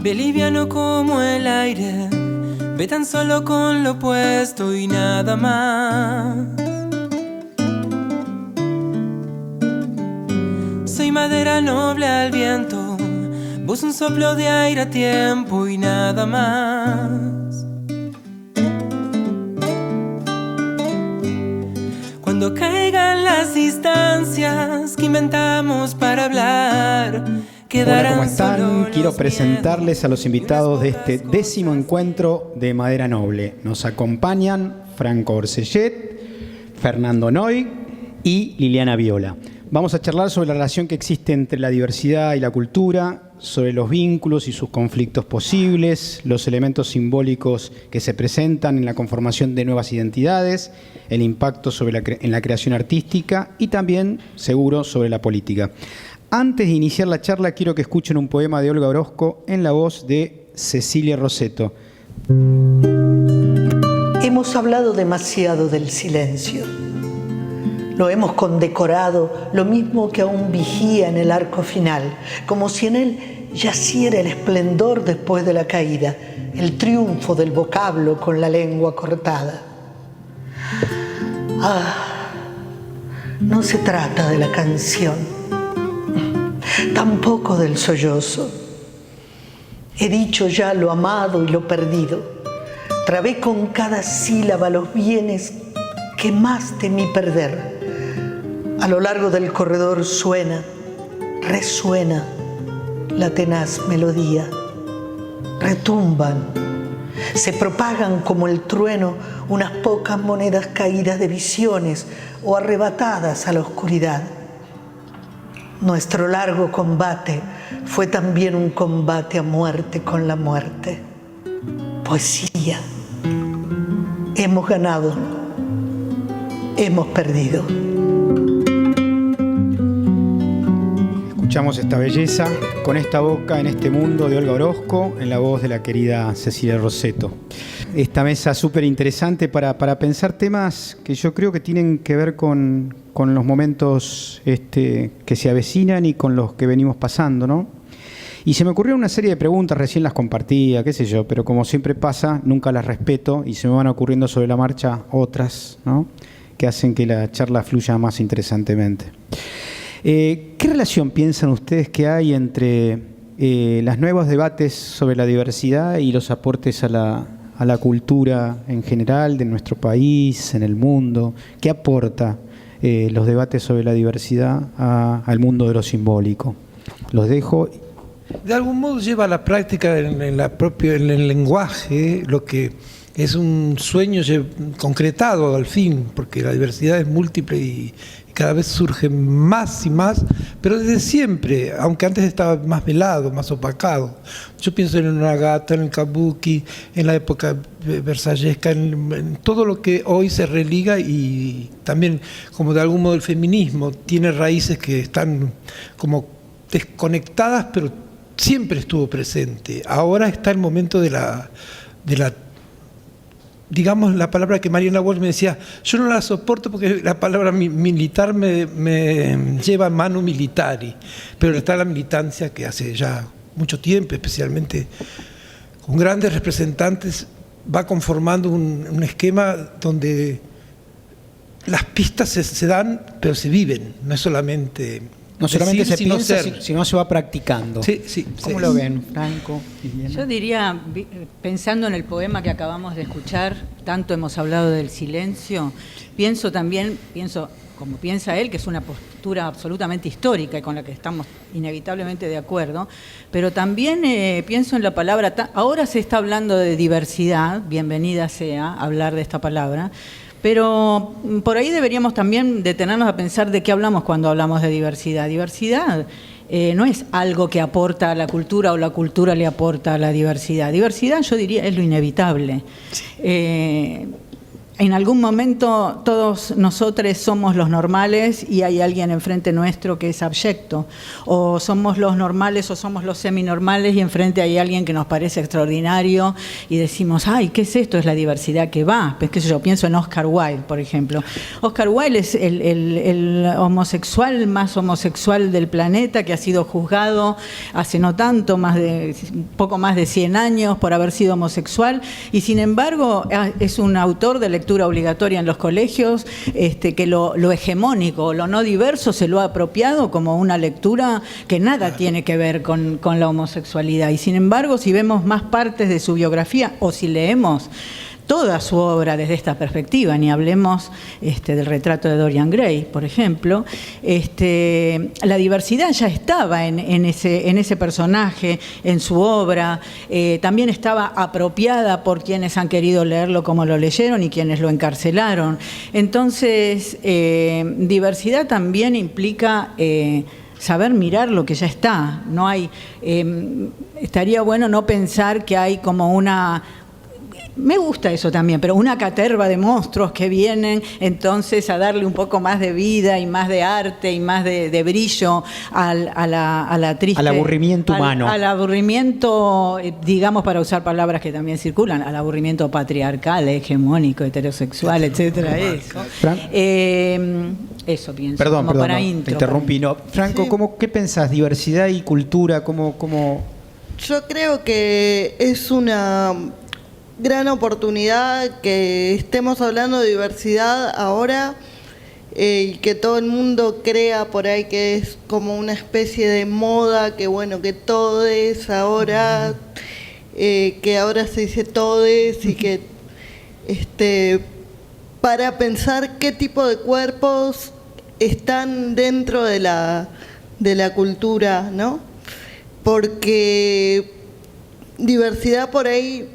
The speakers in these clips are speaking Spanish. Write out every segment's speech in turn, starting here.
Ve liviano como el aire, ve tan solo con lo opuesto y nada más. Soy madera noble al viento, vos un soplo de aire a tiempo y nada más. Cuando caigan las distancias que inventamos para hablar, hola, ¿cómo están? Quiero presentarles a los invitados de este 10º encuentro de Madera Noble. Nos acompañan Franco Orsellet, Fernando Noy y Liliana Viola. Vamos a charlar sobre la relación que existe entre la diversidad y la cultura, sobre los vínculos y sus conflictos posibles, los elementos simbólicos que se presentan en la conformación de nuevas identidades, el impacto en la creación artística y también, seguro, sobre la política. Antes de iniciar la charla, quiero que escuchen un poema de Olga Orozco en la voz de Cecilia Rosetto. Hemos hablado demasiado del silencio. Lo hemos condecorado lo mismo que a un vigía en el arco final, como si en él yaciera el esplendor después de la caída, el triunfo del vocablo con la lengua cortada. No se trata de la canción, tampoco del sollozo. He dicho ya lo amado y lo perdido. Trabé con cada sílaba los bienes que más temí perder. A lo largo del corredor suena, resuena la tenaz melodía. Retumban, se propagan como el trueno unas pocas monedas caídas de visiones o arrebatadas a la oscuridad. Nuestro largo combate fue también un combate a muerte con la muerte. Poesía. Hemos ganado, hemos perdido. Escuchamos esta belleza con esta boca en este mundo de Olga Orozco en la voz de la querida Cecilia Rosetto. Esta mesa súper interesante para pensar temas que yo creo que tienen que ver con los momentos que se avecinan y con los que venimos pasando, ¿no? Y se me ocurrieron una serie de preguntas, recién las compartía, qué sé yo, pero como siempre pasa, nunca las respeto y se me van ocurriendo sobre la marcha otras, ¿no?, que hacen que la charla fluya más interesantemente. ¿Qué relación piensan ustedes que hay entre los nuevos debates sobre la diversidad y los aportes a la cultura en general de nuestro país, en el mundo? ¿Qué aporta los debates sobre la diversidad al mundo de lo simbólico? Los dejo. De algún modo lleva a la práctica en el lenguaje lo que es un sueño concretado al fin, porque la diversidad es múltiple y cada vez surge más y más, pero desde siempre, aunque antes estaba más velado, más opacado. Yo pienso en el Nagata, en el Kabuki, en la época versallesca, en todo lo que hoy se religa, y también como de algún modo el feminismo tiene raíces que están como desconectadas, pero siempre estuvo presente. Ahora está el momento de la digamos, la palabra que Mariana Walsh me decía, yo no la soporto porque la palabra militar me lleva a manu militari, pero está la militancia que hace ya mucho tiempo, especialmente con grandes representantes, va conformando un esquema donde las pistas se dan, pero se viven, no es solamente... No solamente decir, se piensa, sino se va practicando. Sí. ¿Cómo lo ven, Franco? Yo diría, pensando en el poema que acabamos de escuchar, tanto hemos hablado del silencio, pienso, como piensa él, que es una postura absolutamente histórica y con la que estamos inevitablemente de acuerdo, pero también pienso en la palabra, ahora se está hablando de diversidad, bienvenida sea hablar de esta palabra, pero por ahí deberíamos también detenernos a pensar de qué hablamos cuando hablamos de diversidad. Diversidad no es algo que aporta a la cultura o la cultura le aporta a la diversidad. Diversidad, yo diría, es lo inevitable. en algún momento todos nosotros somos los normales y hay alguien enfrente nuestro que es abyecto, o somos los normales o somos los seminormales y enfrente hay alguien que nos parece extraordinario y decimos, ay, ¿qué es esto? Es la diversidad que va. Pues, qué sé yo, pienso en Oscar Wilde, por ejemplo. Oscar Wilde es el homosexual más homosexual del planeta, que ha sido juzgado hace no tanto, poco más de 100 años por haber sido homosexual, y sin embargo es un autor de lectura obligatoria en los colegios, que lo hegemónico, lo no diverso se lo ha apropiado como una lectura que nada tiene que ver con la homosexualidad. Y sin embargo, si vemos más partes de su biografía o si leemos toda su obra desde esta perspectiva, ni hablemos del retrato de Dorian Gray, por ejemplo, la diversidad ya estaba en ese personaje, en su obra, también estaba apropiada por quienes han querido leerlo como lo leyeron y quienes lo encarcelaron. Entonces, diversidad también implica saber mirar lo que ya está. No hay, estaría bueno no pensar que hay como una... Me gusta eso también, pero una caterva de monstruos que vienen entonces a darle un poco más de vida y más de arte y más de brillo a la triste... Al aburrimiento humano. Al aburrimiento, digamos, para usar palabras que también circulan, al aburrimiento patriarcal, hegemónico, heterosexual, etcétera. Eso. Eso pienso. Perdón, para no, intro, te interrumpí. No. Franco, Sí. ¿qué pensás? ¿Diversidad y cultura? ¿Cómo? Yo creo que es una gran oportunidad que estemos hablando de diversidad ahora y que todo el mundo crea por ahí que es como una especie de moda, que bueno, que todo es ahora, que ahora se dice todes y que para pensar qué tipo de cuerpos están dentro de la cultura, ¿no? Porque diversidad por ahí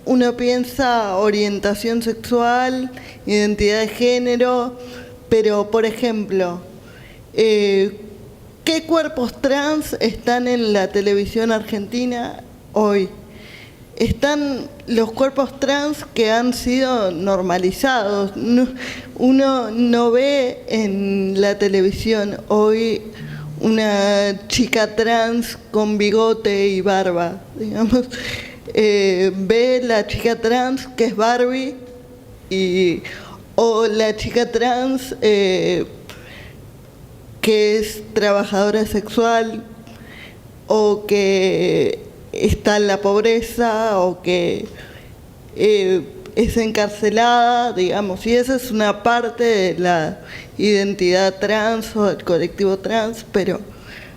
uno piensa orientación sexual, identidad de género, pero por ejemplo, ¿qué cuerpos trans están en la televisión argentina hoy? Están los cuerpos trans que han sido normalizados. Uno no ve en la televisión hoy una chica trans con bigote y barba, digamos. Ve la chica trans que es Barbie o la chica trans que es trabajadora sexual o que está en la pobreza o que es encarcelada, digamos, y esa es una parte de la identidad trans o del colectivo trans, pero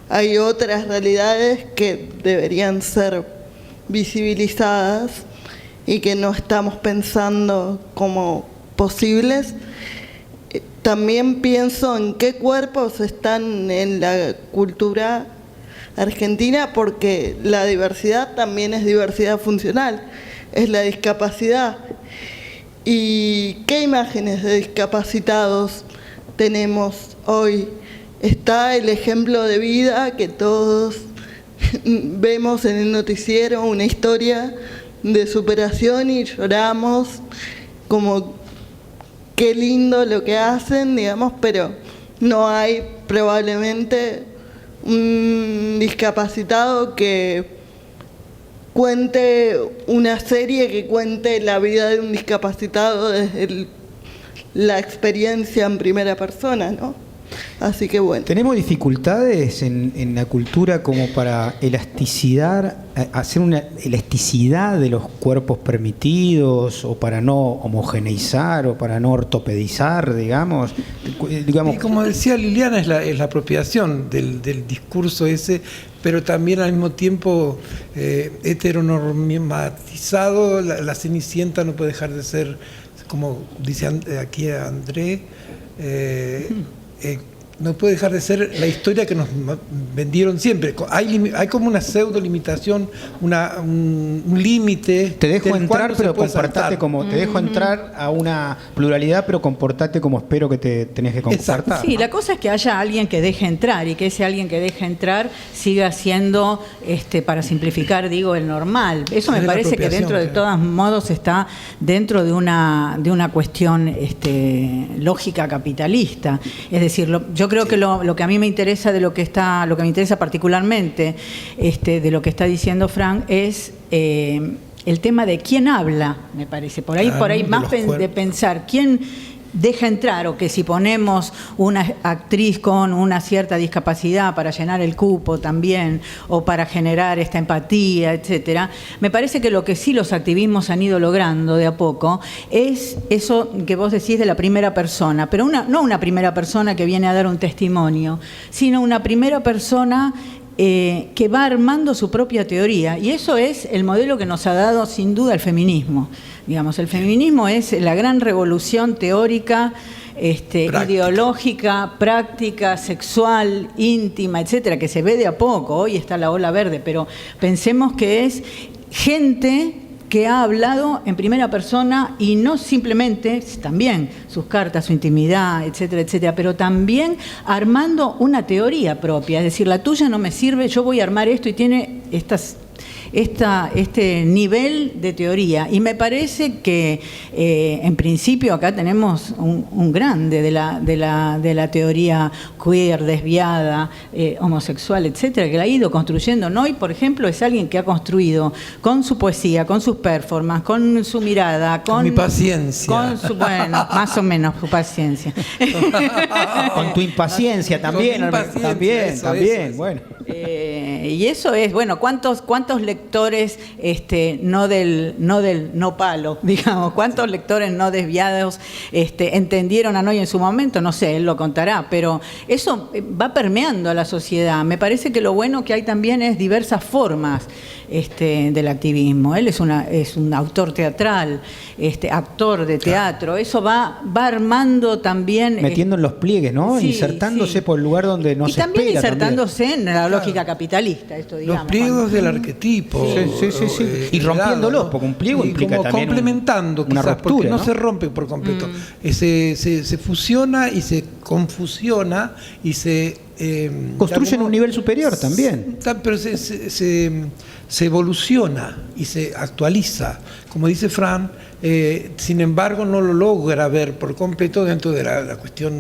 hay otras realidades que deberían ser visibilizadas y que no estamos pensando como posibles. También pienso en qué cuerpos están en la cultura argentina, porque la diversidad también es diversidad funcional, es la discapacidad. ¿Y qué imágenes de discapacitados tenemos hoy? Está el ejemplo de vida que todos vemos en el noticiero, una historia de superación y lloramos como qué lindo lo que hacen, digamos, pero no hay probablemente un discapacitado que cuente una serie que cuente la vida de un discapacitado desde la experiencia en primera persona, ¿no? Así que bueno. ¿Tenemos dificultades en la cultura como para hacer una elasticidad de los cuerpos permitidos, o para no homogeneizar, o para no ortopedizar, digamos? Y como decía Liliana, es la apropiación del discurso ese, pero también al mismo tiempo heteronormatizado. La Cenicienta no puede dejar de ser, como dice aquí André, no puede dejar de ser la historia que nos vendieron siempre. Hay como una pseudo limitación, un límite. Te dejo entrar, pero comportate como. Te dejo entrar a una pluralidad, pero comportate como espero que te tenés que comportar. Sí, la cosa es que haya alguien que deje entrar y que ese alguien que deje entrar siga siendo, para simplificar, digo, el normal. Eso me parece que dentro de todos modos está dentro de una cuestión lógica capitalista. Es decir, yo creo que lo que a mí me interesa lo que me interesa particularmente de lo que está diciendo Frank es el tema de quién habla, me parece. Por ahí más de pensar quién deja entrar, o que si ponemos una actriz con una cierta discapacidad para llenar el cupo también, o para generar esta empatía, etcétera, me parece que lo que sí los activismos han ido logrando de a poco es eso que vos decís de la primera persona, pero no una primera persona que viene a dar un testimonio, sino una primera persona que va armando su propia teoría, y eso es el modelo que nos ha dado sin duda el feminismo. Digamos, el feminismo es la gran revolución teórica, ideológica, práctica, sexual, íntima, etcétera, que se ve de a poco. Hoy está la ola verde, pero pensemos que es gente que ha hablado en primera persona, y no simplemente, también sus cartas, su intimidad, etcétera, etcétera, pero también armando una teoría propia. Es decir, la tuya no me sirve, yo voy a armar esto, y tiene este nivel de teoría. Y me parece que en principio acá tenemos un grande de la teoría queer, desviada, homosexual, etcétera, que la ha ido construyendo. Noy, por ejemplo, es alguien que ha construido con su poesía, con sus performances, con su mirada, con mi paciencia, bueno, más o menos su paciencia, con tu impaciencia también, eso. Bueno. Y eso es, bueno, ¿cuántos lectores no del no palo, digamos, cuántos lectores no desviados entendieron a Noy en su momento? No sé, él lo contará, pero eso va permeando a la sociedad. Me parece que lo bueno que hay también es diversas formas del activismo. Él es un autor teatral, actor de teatro. Eso va armando también, metiendo en los pliegues, ¿no? Sí, insertándose por el lugar donde no se espera. Y también insertándose en la lógica capitalista, esto, digamos. Los pliegos del arquetipo. Sí. Y rompiéndolos, porque un pliego implica como también complementando, una quizás, ruptura, porque no ¿no? se rompe por completo. Se fusiona y se confusiona y se construyen un nivel superior también. Pero se evoluciona y se actualiza. Como dice Fran, sin embargo no lo logra ver por completo dentro de la cuestión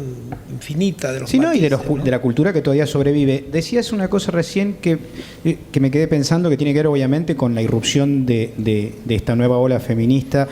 infinita de los matices, y de la cultura que todavía sobrevive. Decías una cosa recién que me quedé pensando, que tiene que ver obviamente con la irrupción de esta nueva ola feminista.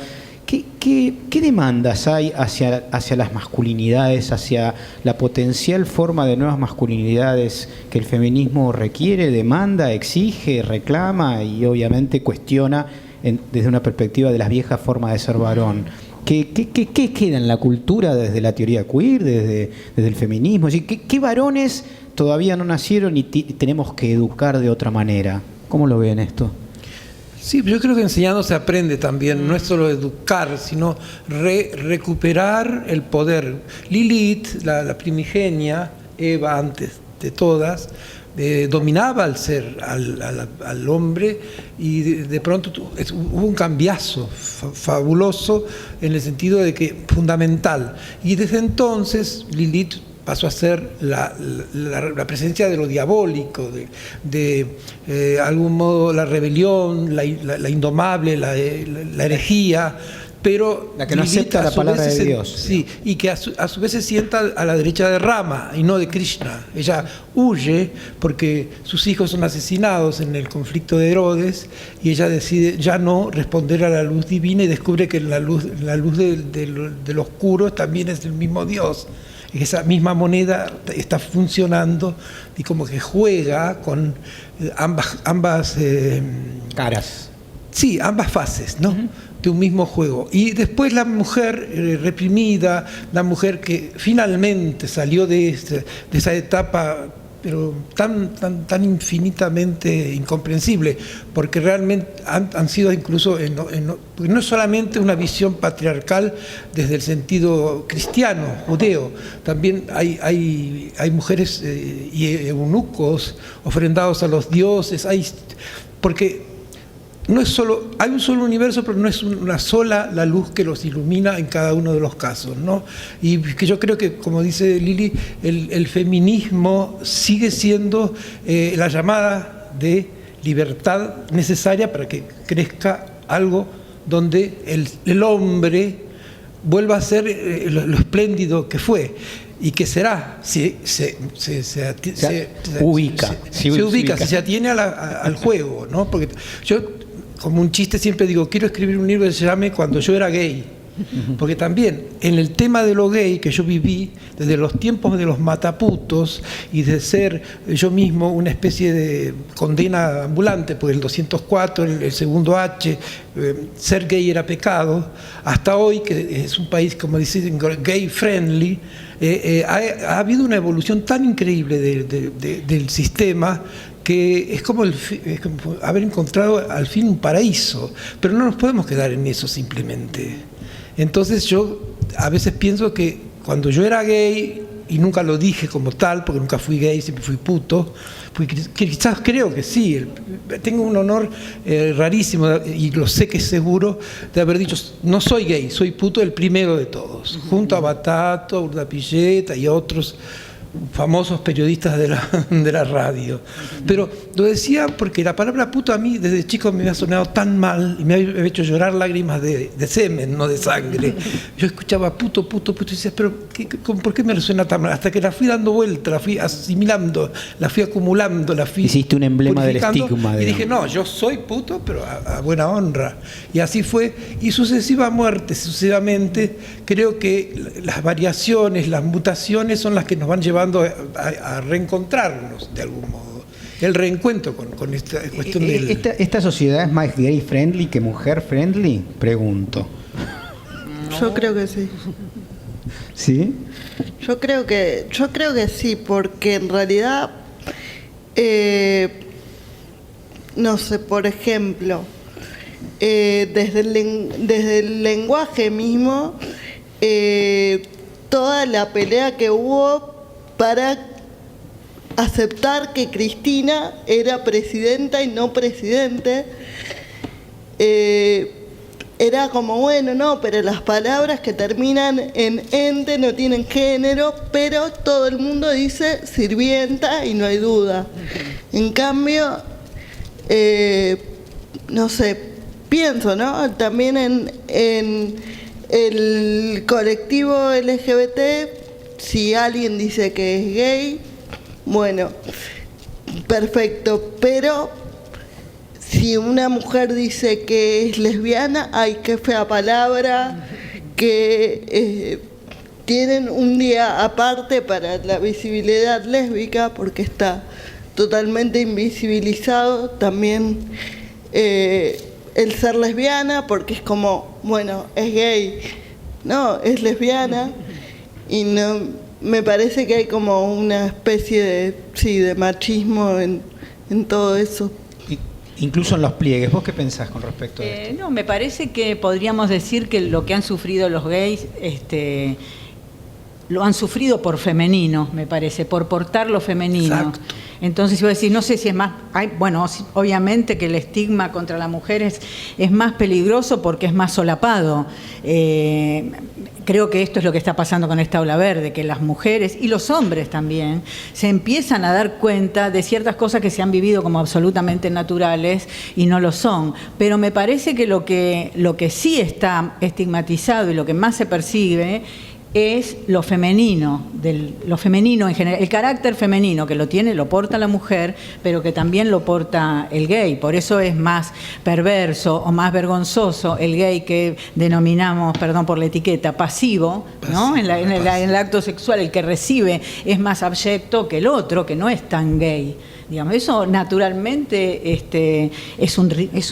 ¿Qué demandas hay hacia las masculinidades, hacia la potencial forma de nuevas masculinidades que el feminismo requiere, demanda, exige, reclama y obviamente cuestiona desde una perspectiva de las viejas formas de ser varón? ¿Qué queda en la cultura desde la teoría queer, desde el feminismo? ¿Qué varones todavía no nacieron y tenemos que educar de otra manera? ¿Cómo lo ven esto? Sí, yo creo que enseñando se aprende también, no es solo educar, sino recuperar el poder. Lilith, la primigenia, Eva antes de todas, dominaba al ser, al hombre, y de pronto hubo un cambiazo fabuloso en el sentido de que fundamental. Y desde entonces Lilith pasó a ser la presencia de lo diabólico, de algún modo la rebelión, la indomable, la herejía, pero la que no acepta la palabra de Dios. Sí, y que a su vez se sienta a la derecha de Rama y no de Krishna. Ella huye porque sus hijos son asesinados en el conflicto de Herodes, y ella decide ya no responder a la luz divina, y descubre que la luz del oscuro también es el mismo Dios. Esa misma moneda está funcionando y como que juega con ambas caras. Sí, ambas fases, ¿no? De un mismo juego. Y después la mujer reprimida, la mujer que finalmente salió de esa etapa pero tan infinitamente incomprensible, porque realmente han sido incluso, porque no es solamente una visión patriarcal desde el sentido cristiano, judeo, también hay mujeres y eunucos ofrendados a los dioses, porque no es solo, hay un solo universo, pero no es una sola la luz que los ilumina en cada uno de los casos, ¿no? Y que yo creo que, como dice Lili, el feminismo sigue siendo la llamada de libertad necesaria para que crezca algo donde el hombre vuelva a ser lo espléndido que fue. Y que será, si se ubica, si se atiene al juego, ¿no? Porque yo, como un chiste, siempre digo, quiero escribir un libro que se llame Cuando yo era gay. Porque también en el tema de lo gay que yo viví desde los tiempos de los mataputos y de ser yo mismo una especie de condena ambulante, porque el 204, el segundo H, ser gay era pecado, hasta hoy, que es un país, como dicen, gay friendly, ha habido una evolución tan increíble del sistema que es como haber encontrado al fin un paraíso, pero no nos podemos quedar en eso simplemente. Entonces yo a veces pienso que cuando yo era gay, y nunca lo dije como tal, porque nunca fui gay, siempre fui puto, quizás creo que sí, tengo un honor rarísimo, y lo sé que es seguro, de haber dicho, no soy gay, soy puto el primero de todos, junto a Batato, a Urdapilleta y a otros famosos periodistas de la radio. Pero lo decía porque la palabra puto a mí desde chico me había sonado tan mal y me había hecho llorar lágrimas de semen, no de sangre. Yo escuchaba puto, puto, puto y decía, pero ¿por qué me resuena tan mal? Hasta que la fui dando vuelta, la fui asimilando, la fui acumulando, la fui... Hiciste un emblema del estigma. Y dije, no, yo soy puto, pero a buena honra. Y así fue. Y sucesivamente, creo que las variaciones, las mutaciones son las que nos van llevando a reencontrarnos de algún modo. El reencuentro con esta cuestión del... ¿Esta sociedad es más gay friendly que mujer friendly? Pregunto. Yo creo que sí. ¿Sí? Yo creo que sí, porque en realidad, no sé, por ejemplo, desde el lenguaje mismo, toda la pelea que hubo para aceptar que Cristina era presidenta y no presidente, era como, bueno, no, pero las palabras que terminan en ente no tienen género, pero todo el mundo dice sirvienta y no hay duda. En cambio, no sé, pienso, ¿no? También en el colectivo LGBT, si alguien dice que es gay, bueno, perfecto, pero si una mujer dice que es lesbiana, ay, qué fea palabra, que tienen un día aparte para la visibilidad lésbica, porque está totalmente invisibilizado también el ser lesbiana, porque es como, bueno, es gay, no, es lesbiana. Y no, me parece que hay como una especie de machismo en todo eso. Incluso en los pliegues. ¿Vos qué pensás con respecto a esto? No, me parece que podríamos decir que lo que han sufrido los gays, lo han sufrido por femenino, me parece, por portar lo femenino. Exacto. Entonces, iba a decir, no sé si es más... bueno, obviamente que el estigma contra las mujeres es más peligroso porque es más solapado. Creo que esto es lo que está pasando con esta ola verde, que las mujeres y los hombres también se empiezan a dar cuenta de ciertas cosas que se han vivido como absolutamente naturales y no lo son. Pero me parece que lo que sí está estigmatizado y lo que más se percibe es lo femenino en general, el carácter femenino que lo porta la mujer, pero que también lo porta el gay. Por eso es más perverso o más vergonzoso el gay que denominamos, perdón por la etiqueta, pasivo, ¿no? En el acto sexual, el que recibe es más abyecto que el otro, que no es tan gay, Digamos, eso naturalmente es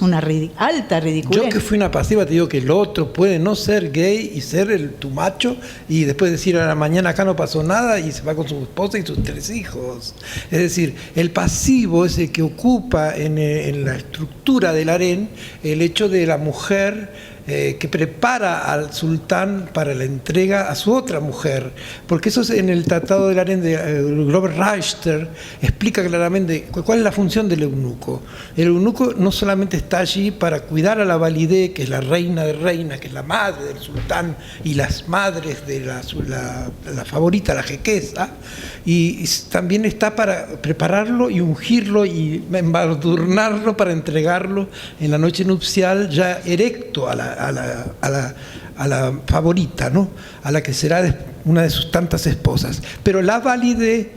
una alta ridiculez. Yo que fui una pasiva te digo que el otro puede no ser gay y ser tu macho y después decir a la mañana acá no pasó nada y se va con su esposa y sus 3 hijos. Es decir, el pasivo es el que ocupa en la estructura del harén el hecho de la mujer que prepara al sultán para la entrega a su otra mujer, porque eso es en el Tratado del Harén de Robert Reichter, explica claramente cuál es la función del eunuco. El eunuco no solamente está allí para cuidar a la validé, que es la reina de reinas, que es la madre del sultán y las madres de la favorita, la jequesa, y también está para prepararlo y ungirlo y embadurnarlo para entregarlo en la noche nupcial ya erecto a la favorita, ¿no? A la que será una de sus tantas esposas. Pero la valide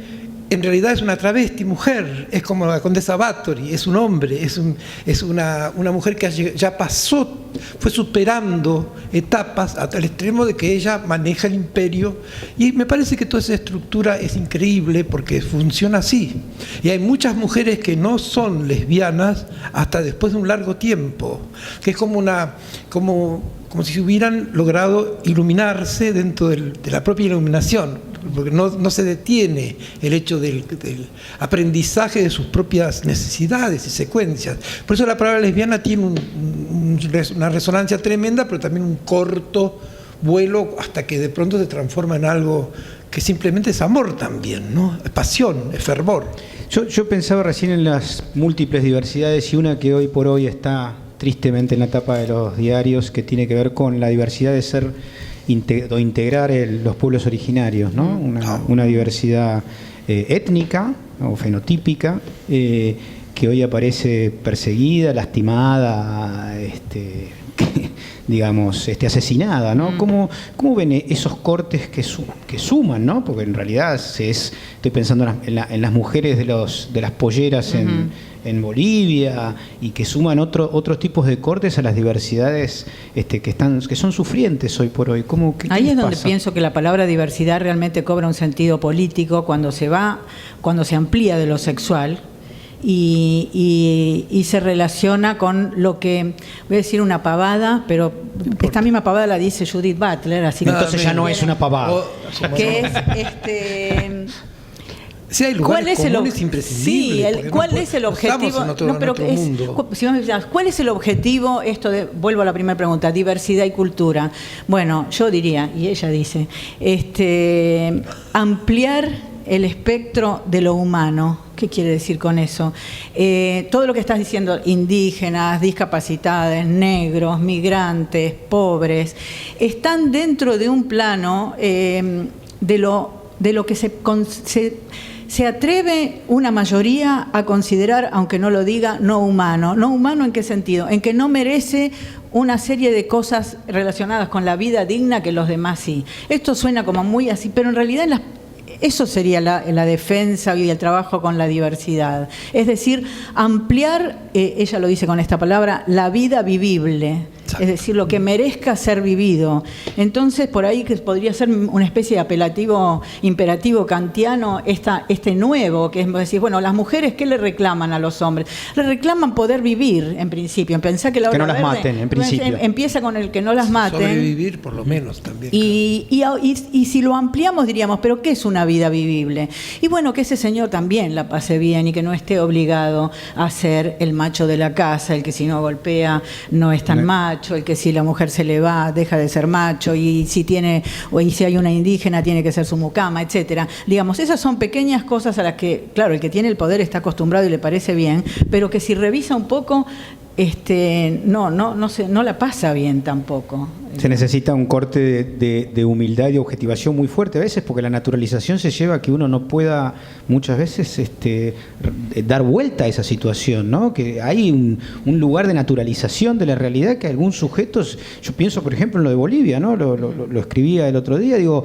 en realidad es una travesti mujer, es como la condesa Bathory, es un hombre, es una mujer que ya pasó, fue superando etapas hasta el extremo de que ella maneja el imperio, y me parece que toda esa estructura es increíble porque funciona así. Y hay muchas mujeres que no son lesbianas hasta después de un largo tiempo, que es como si hubieran logrado iluminarse dentro de la propia iluminación, porque no se detiene el hecho del aprendizaje de sus propias necesidades y secuencias. Por eso la palabra lesbiana tiene una resonancia tremenda, pero también un corto vuelo hasta que de pronto se transforma en algo que simplemente es amor también, ¿no? Es pasión, es fervor. Yo pensaba recién en las múltiples diversidades y una que hoy por hoy está tristemente en la tapa de los diarios, que tiene que ver con la diversidad de ser o integrar los pueblos originarios, ¿no? Una diversidad étnica o fenotípica que hoy aparece perseguida, lastimada, digamos, asesinada, ¿no? ¿Cómo ven esos cortes que suman, ¿no? Porque en realidad estoy pensando en las mujeres de las polleras en Bolivia, y que suman otros tipos de cortes a las diversidades que son sufrientes hoy por hoy. Ahí es donde pienso que la palabra diversidad realmente cobra un sentido político cuando se amplía de lo sexual y se relaciona con lo que, voy a decir una pavada, pero esta misma pavada la dice Judith Butler, así que entonces ya no es una pavada. Que es Sí, hay lugares comunes imprescindibles. Sí, ¿cuál es el objetivo? ¿Cuál es el objetivo? Vuelvo a la primera pregunta, diversidad y cultura. Bueno, yo diría, y ella dice, ampliar el espectro de lo humano. ¿Qué quiere decir con eso? Todo lo que estás diciendo, indígenas, discapacitados, negros, migrantes, pobres, están dentro de un plano de lo que se atreve una mayoría a considerar, aunque no lo diga, no humano. ¿No humano en qué sentido? En que no merece una serie de cosas relacionadas con la vida digna que los demás sí. Esto suena como muy así, pero en realidad eso sería la defensa y el trabajo con la diversidad. Es decir, ampliar, ella lo dice con esta palabra, la vida vivible. Es decir, lo que merezca ser vivido. Entonces, por ahí que podría ser una especie de imperativo kantiano, nuevo, que es decir, bueno, las mujeres, ¿qué le reclaman a los hombres? Le reclaman poder vivir, en principio. Pensar que la no las maten, en principio. Empieza con el que no las maten. Sobrevivir, por lo menos, también. Y si lo ampliamos, diríamos, ¿pero qué es una vida vivible? Y bueno, que ese señor también la pase bien y que no esté obligado a ser el macho de la casa, el que si no golpea no es tan macho, el que si la mujer se le va deja de ser macho, y si hay una indígena tiene que ser su mucama, etcétera. Digamos, esas son pequeñas cosas a las que, claro, el que tiene el poder está acostumbrado y le parece bien, pero que si revisa un poco, no la pasa bien tampoco. Se necesita un corte de humildad y de objetivación muy fuerte a veces, porque la naturalización se lleva a que uno no pueda muchas veces dar vuelta a esa situación, ¿no? Que hay un lugar de naturalización de la realidad que algunos sujetos, yo pienso por ejemplo en lo de Bolivia, ¿no? Lo escribía el otro día, digo,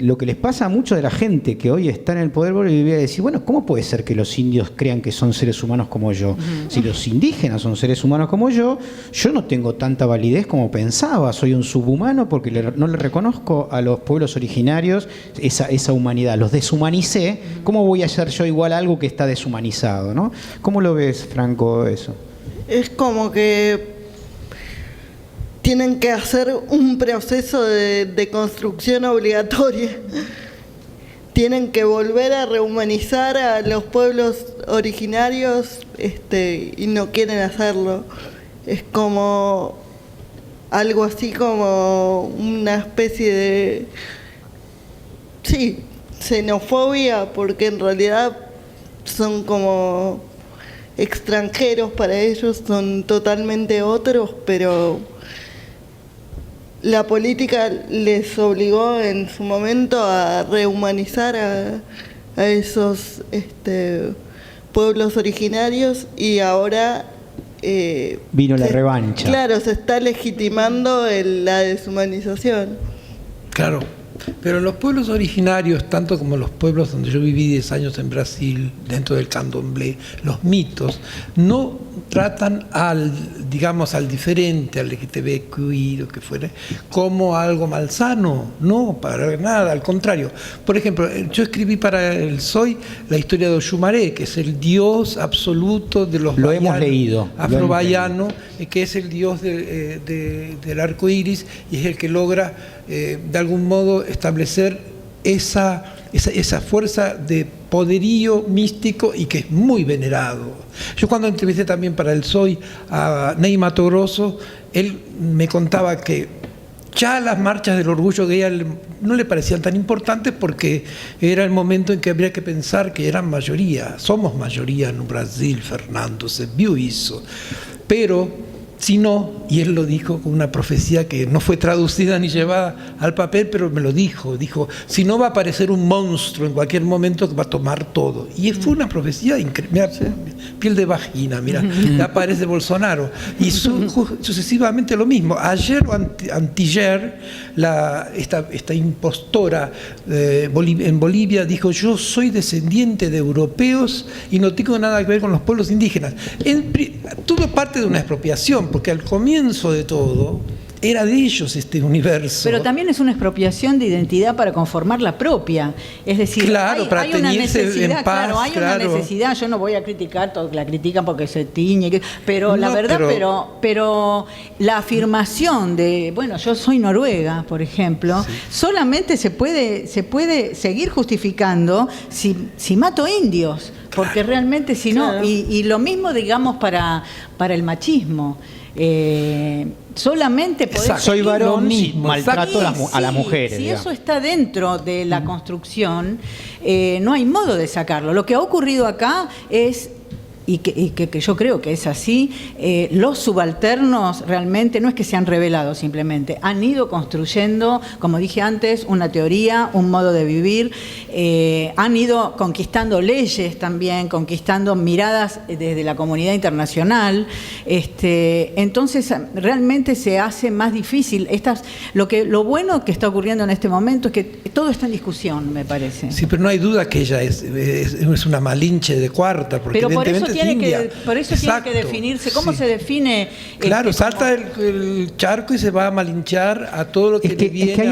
lo que les pasa a mucho de la gente que hoy está en el poder boliviano, decir, bueno, ¿cómo puede ser que los indios crean que son seres humanos como yo? Si los indígenas son seres humanos humanos como yo no tengo tanta validez como pensaba, soy un subhumano porque no le reconozco a los pueblos originarios esa humanidad, los deshumanicé, ¿cómo voy a ser yo igual a algo que está deshumanizado, ¿no? ¿Cómo lo ves, Franco, eso? Es como que tienen que hacer un proceso de construcción obligatoria. Tienen que volver a rehumanizar a los pueblos originarios y no quieren hacerlo. Es como algo así como una especie de... Sí, xenofobia, porque en realidad son como extranjeros para ellos, son totalmente otros, pero la política les obligó en su momento a rehumanizar a esos pueblos originarios y ahora vino la revancha. Claro, se está legitimando la deshumanización. Claro, pero los pueblos originarios, tanto como los pueblos donde yo viví 10 años en Brasil, dentro del candomblé, los mitos, no tratan al diferente, al LGTBQI, lo que fuere, como algo malsano. No, para nada, al contrario. Por ejemplo, yo escribí para el SOY la historia de Oxumaré, que es el dios absoluto de los lo hemos leído, afro-baiano, que es el dios del arco iris y es el que logra de algún modo establecer esa fuerza de poderío místico y que es muy venerado. Yo cuando entrevisté también para el SOY a Ney Mato Grosso, él me contaba que ya las marchas del orgullo gay no le parecían tan importantes porque era el momento en que habría que pensar que eran mayoría. Somos mayoría en Brasil, Fernando, se vio eso. Pero si no, y él lo dijo con una profecía que no fue traducida ni llevada al papel, pero me lo dijo, si no va a aparecer un monstruo en cualquier momento que va a tomar todo. Y fue una profecía increíble, piel de vagina, mira, ya aparece Bolsonaro. Y sucesivamente lo mismo. Ayer o antier, esta impostora en Bolivia dijo, yo soy descendiente de europeos y no tengo nada que ver con los pueblos indígenas. Todo parte de una expropiación, porque al comienzo de todo era de ellos este universo. Pero también es una expropiación de identidad para conformar la propia. Es decir, claro, hay una necesidad, en paz, hay una necesidad. Yo no voy a criticar, todos la critican porque se tiñe, pero la verdad, pero la afirmación de, bueno, yo soy noruega, por ejemplo, solamente se puede seguir justificando si mato indios, porque realmente si no, y lo mismo digamos para el machismo. Solamente podés soy varón y maltrato a las mujeres. Si eso está dentro de la construcción, no hay modo de sacarlo. Lo que ha ocurrido acá es, y que yo creo que es así, los subalternos realmente no es que se han revelado simplemente, han ido construyendo, como dije antes, una teoría, un modo de vivir, han ido conquistando leyes también, conquistando miradas desde la comunidad internacional, entonces realmente se hace más difícil. Lo bueno que está ocurriendo en este momento es que todo está en discusión, me parece. Sí, pero no hay duda que ella es una malinche de cuarta, porque pero evidentemente por eso tiene que definirse. ¿Cómo se define? Claro, salta el charco y se va a malinchar a todo lo que le viene. Es que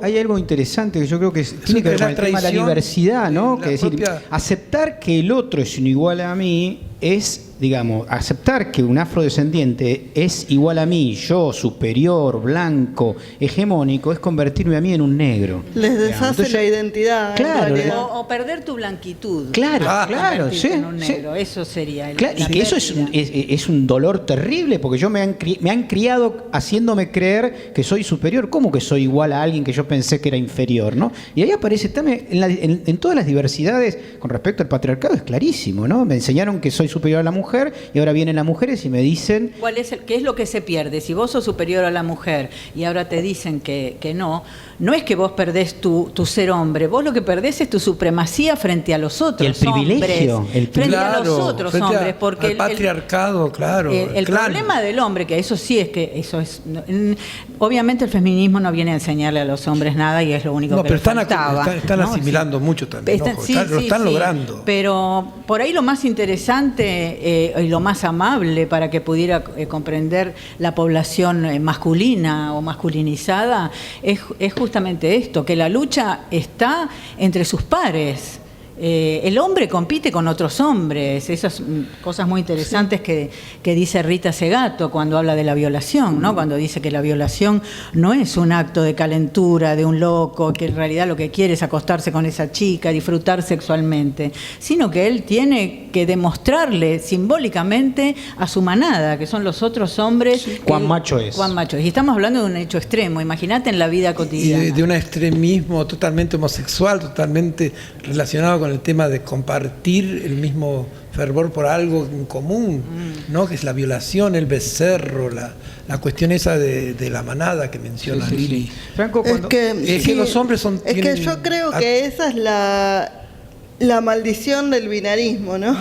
hay algo interesante que yo creo que tiene que ver con el tema de la diversidad, ¿no? Que decir, aceptar que el otro es un igual a mí es, digamos, aceptar que un afrodescendiente es igual a mí, yo, superior, blanco, hegemónico, es convertirme a mí en un negro. Les deshace entonces, la identidad. Claro. O perder tu blanquitud. Claro, sí. En un negro. Eso sería. Y que eso es un dolor terrible, porque me han criado haciéndome creer que soy superior. ¿Cómo que soy igual a alguien que yo pensé que era inferior, ¿no? Y ahí aparece también, en todas las diversidades, con respecto al patriarcado, es clarísimo, ¿no? Me enseñaron que soy superior a la mujer y ahora vienen las mujeres y me dicen... ¿Qué es lo que se pierde? Si vos sos superior a la mujer y ahora te dicen que no es que vos perdés tu ser hombre, vos lo que perdés es tu supremacía frente a los otros y el privilegio, hombres. Frente a los otros hombres. Porque el patriarcado, el problema del hombre, que eso sí es que eso es... Obviamente el feminismo no viene a enseñarle a los hombres nada y es lo único que les faltaba. Están asimilando mucho también, lo están logrando. Pero por ahí lo más interesante y lo más amable para que pudiera comprender la población masculina o masculinizada, es justamente esto, que la lucha está entre sus pares. El hombre compite con otros hombres, esas cosas muy interesantes que dice Rita Segato cuando habla de la violación, ¿no? Cuando dice que la violación no es un acto de calentura de un loco, que en realidad lo que quiere es acostarse con esa chica, disfrutar sexualmente, sino que él tiene que demostrarle simbólicamente a su manada, que son los otros hombres, cuán macho es. Cuán macho es. Y estamos hablando de un hecho extremo, imagínate en la vida cotidiana. Y de un extremismo totalmente homosexual, totalmente relacionado con el tema de compartir el mismo fervor por algo en común, ¿no? Que es la violación, el becerro, la cuestión esa de la manada que menciona Lili. Franco, Es que los hombres son... Es que yo creo que esa es la maldición del binarismo, ¿no?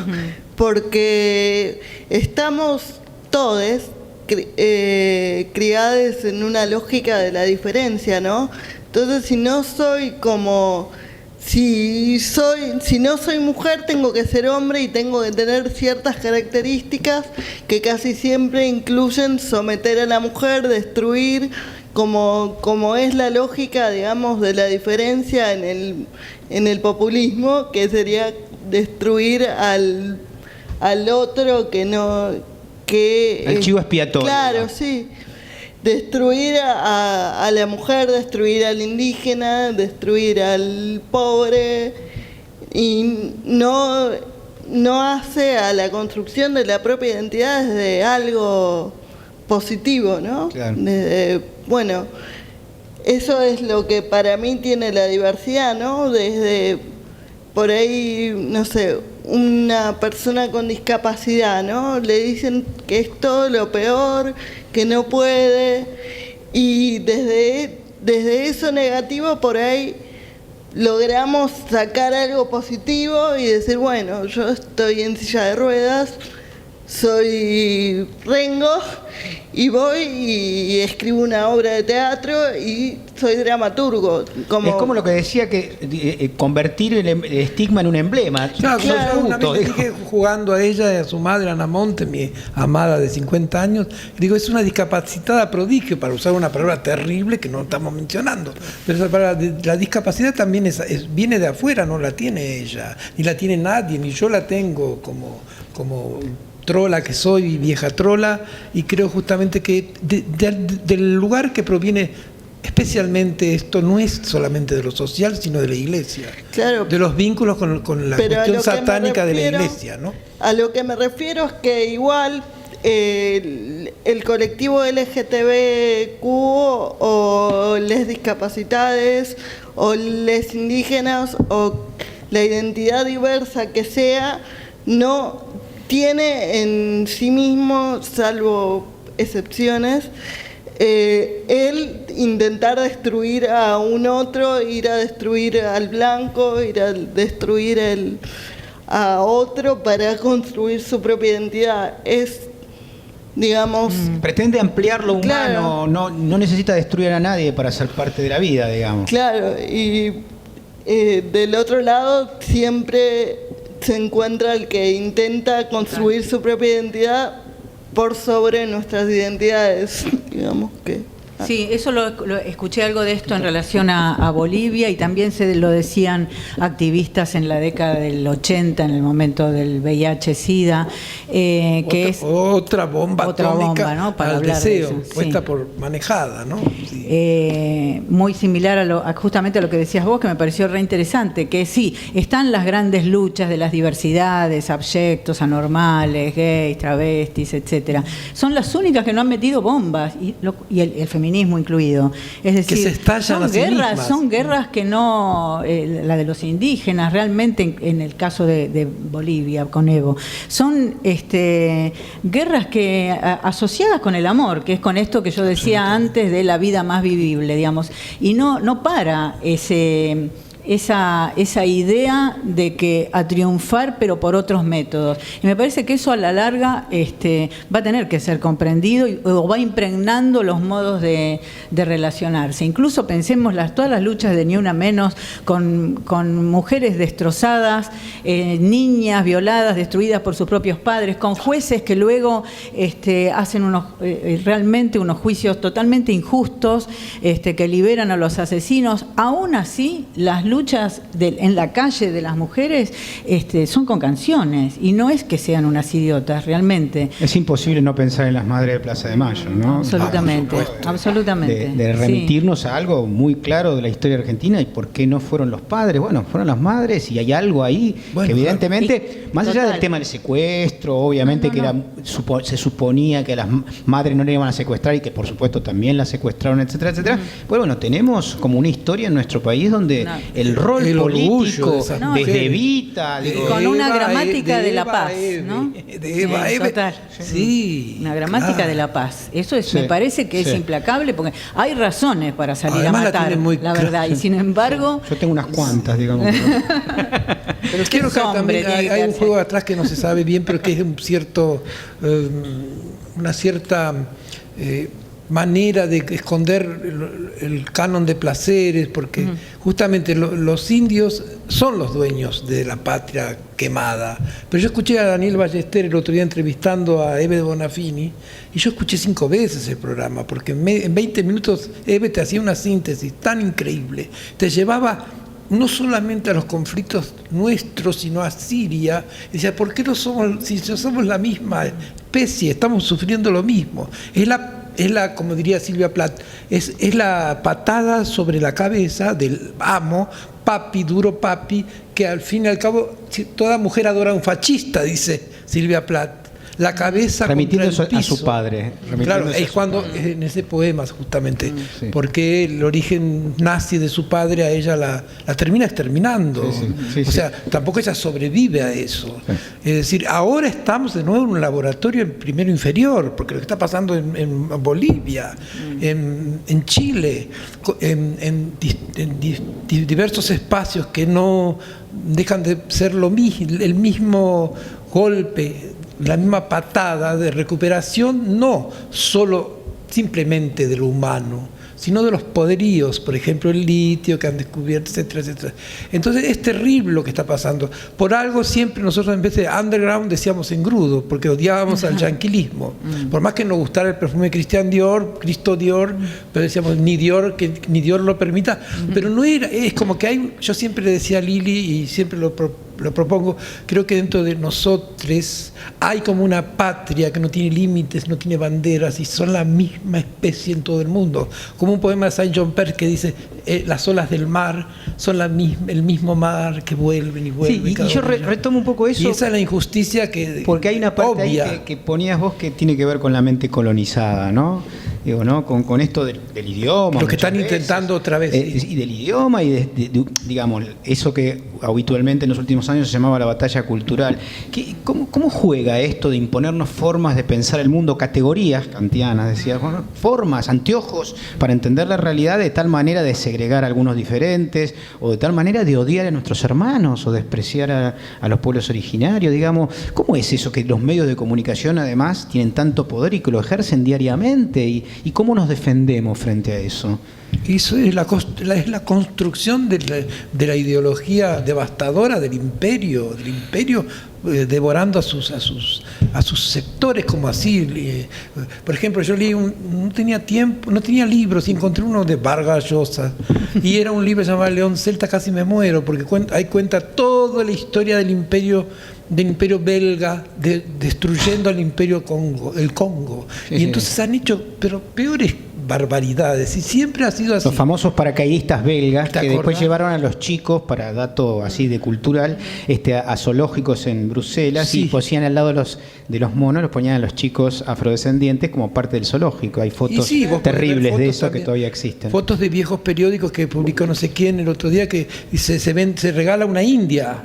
Porque estamos todos criados en una lógica de la diferencia, ¿no? Entonces, si no soy mujer, tengo que ser hombre y tengo que tener ciertas características que casi siempre incluyen someter a la mujer, destruir, como es la lógica, digamos, de la diferencia en el populismo, que sería destruir al otro que no... el chivo expiatorio. Claro, sí. Destruir a la mujer, destruir al indígena, destruir al pobre, y no hace a la construcción de la propia identidad desde algo positivo, ¿no? Claro. Bueno, eso es lo que para mí tiene la diversidad, ¿no? Desde por ahí, no sé, una persona con discapacidad, ¿no? Le dicen que es todo lo peor, que no puede, y desde eso negativo por ahí logramos sacar algo positivo y decir, bueno, yo estoy en silla de ruedas, soy rengo y voy y escribo una obra de teatro y soy dramaturgo. Es como lo que decía, que convertir el estigma en un emblema. Claro, yo una vez le dije, jugando a ella y a su madre, Ana Monte, mi amada de 50 años, digo, es una discapacitada prodigio, para usar una palabra terrible que no estamos mencionando. Pero esa palabra, la discapacidad también viene de afuera, no la tiene ella, ni la tiene nadie, ni yo la tengo como trola que soy, vieja trola, y creo justamente que del lugar que proviene especialmente esto no es solamente de lo social, sino de la Iglesia, claro, de los vínculos con la cuestión satánica de la Iglesia, ¿no? A lo que me refiero es que igual el colectivo LGTBQ o les discapacitadas o les indígenas o la identidad diversa que sea, no tiene en sí mismo, salvo excepciones, el intentar destruir a un otro, ir a destruir al blanco, ir a destruir a otro para construir su propia identidad. Es, digamos... pretende ampliar lo humano, claro, no necesita destruir a nadie para ser parte de la vida, digamos. Claro, y del otro lado siempre se encuentra el que intenta construir su propia identidad por sobre nuestras identidades, digamos que... Sí, eso lo escuché algo de esto en relación a Bolivia, y también se lo decían activistas en la década del 80, en el momento del VIH-Sida, que es otra bomba atómica, ¿no? Para al hablar deseo, de eso, puesta sí, por manejada, ¿no? Sí. Muy similar a justamente a lo que decías vos, que me pareció re interesante, que sí, están las grandes luchas de las diversidades, abyectos, gays, travestis, etcétera. Son las únicas que no han metido bombas, y el feminismo incluido. Es decir, que se estallan a sí mismas. Son guerras que no, la de los indígenas, realmente en el caso de Bolivia con Evo, son guerras que asociadas con el amor, que es con esto que yo decía antes de la vida más vivible, digamos, y no para esa idea de que a triunfar pero por otros métodos. Y me parece que eso a la larga va a tener que ser comprendido o va impregnando los modos de relacionarse. Incluso pensemos todas las luchas de Ni Una Menos con mujeres destrozadas, niñas violadas, destruidas por sus propios padres, con jueces que luego hacen realmente unos juicios totalmente injustos, que liberan a los asesinos. Aún así, las luchas en la calle de las mujeres son con canciones, y no es que sean unas idiotas, realmente. Es imposible no pensar en las madres de Plaza de Mayo, ¿no? Absolutamente, absolutamente. De remitirnos a algo muy claro de la historia argentina y por qué no fueron los padres. Bueno, fueron las madres, y hay algo ahí que evidentemente, más allá del tema del secuestro, obviamente se suponía que a las madres no le iban a secuestrar y que por supuesto también las secuestraron, etcétera, etcétera. Bueno, tenemos como una historia en nuestro país donde el rol político desde Evita, con una gramática de la paz, ¿no? De Eva, total. Sí, una gramática de la paz. Eso me parece que es implacable, porque hay razones para salir además a matar, la verdad, y sin embargo... Yo tengo unas cuantas, digamos. Pero quiero que también hay un juego atrás que no se sabe bien, pero que es una cierta manera de esconder el canon de placeres, porque justamente los indios son los dueños de la patria quemada. Pero yo escuché a Daniel Ballester el otro día entrevistando a Eve de Bonafini, y yo escuché 5 veces el programa, porque en 20 minutos Eve te hacía una síntesis tan increíble, te llevaba no solamente a los conflictos nuestros, sino a Siria. Decía, ¿por qué no somos, si somos la misma especie, estamos sufriendo lo mismo? Es la, como diría Silvia Plath, es la patada sobre la cabeza del amo, papi, duro papi, que al fin y al cabo toda mujer adora a un fascista, dice Silvia Plath. La cabeza remitiéndose contra el piso. A su padre. Claro, es cuando en ese poema justamente, porque el origen nazi de su padre a ella la termina exterminando. O sea, tampoco ella sobrevive a eso. Es decir, ahora estamos de nuevo en un laboratorio en primero inferior, porque lo que está pasando en Bolivia, en Chile, en diversos espacios que no dejan de ser el mismo golpe, la misma patada de recuperación, no solo simplemente de lo humano, sino de los poderíos, por ejemplo el litio que han descubierto, etcétera, etcétera. Entonces es terrible lo que está pasando. Por algo siempre nosotros en vez de underground decíamos engrudo, porque odiábamos al yanquilismo. Por más que nos gustara el perfume Christian Dior, Cristo Dior, pero decíamos ni Dior, que ni Dior lo permita. Pero no era, es como que yo siempre le decía a Lili, y siempre lo propongo, creo que dentro de nosotros hay como una patria que no tiene límites, no tiene banderas, y son la misma especie en todo el mundo. Como un poema de Saint-Jean-Père que dice, las olas del mar son el mismo mar que vuelven y vuelven. Sí, y yo retomo un poco eso. Y esa es la injusticia que porque hay una parte ahí que ponías vos que tiene que ver con la mente colonizada, ¿no? Digo, ¿no? Con esto del idioma. Lo que están intentando otra vez. Y del idioma y digamos, eso que habitualmente en los últimos años se llamaba la batalla cultural. ¿Cómo juega esto de imponernos formas de pensar el mundo, categorías kantianas, decía, formas, anteojos, para entender la realidad, de tal manera de segregar a algunos diferentes, o de tal manera de odiar a nuestros hermanos, o despreciar a los pueblos originarios, digamos? ¿Cómo es eso que los medios de comunicación además tienen tanto poder y que lo ejercen diariamente? ¿Y cómo nos defendemos frente a eso? Eso es la construcción de la ideología devastadora del imperio devorando a sus sectores, como así. Por ejemplo, yo leí no tenía tiempo, no tenía libros, y encontré uno de Vargas Llosa, y era un libro llamado León Celta, casi me muero, porque ahí cuenta toda la historia del imperio belga, destruyendo al imperio el Congo. Y entonces han hecho, pero peores barbaridades, y siempre ha sido así. Los famosos paracaidistas belgas que después llevaron a los chicos, para dato así de cultural, a zoológicos en Bruselas, y ponían al lado de los monos, los ponían a los chicos afrodescendientes como parte del zoológico. Hay fotos terribles de eso también, que todavía existen. Fotos de viejos periódicos que publicó no sé quién el otro día, que se regala una india.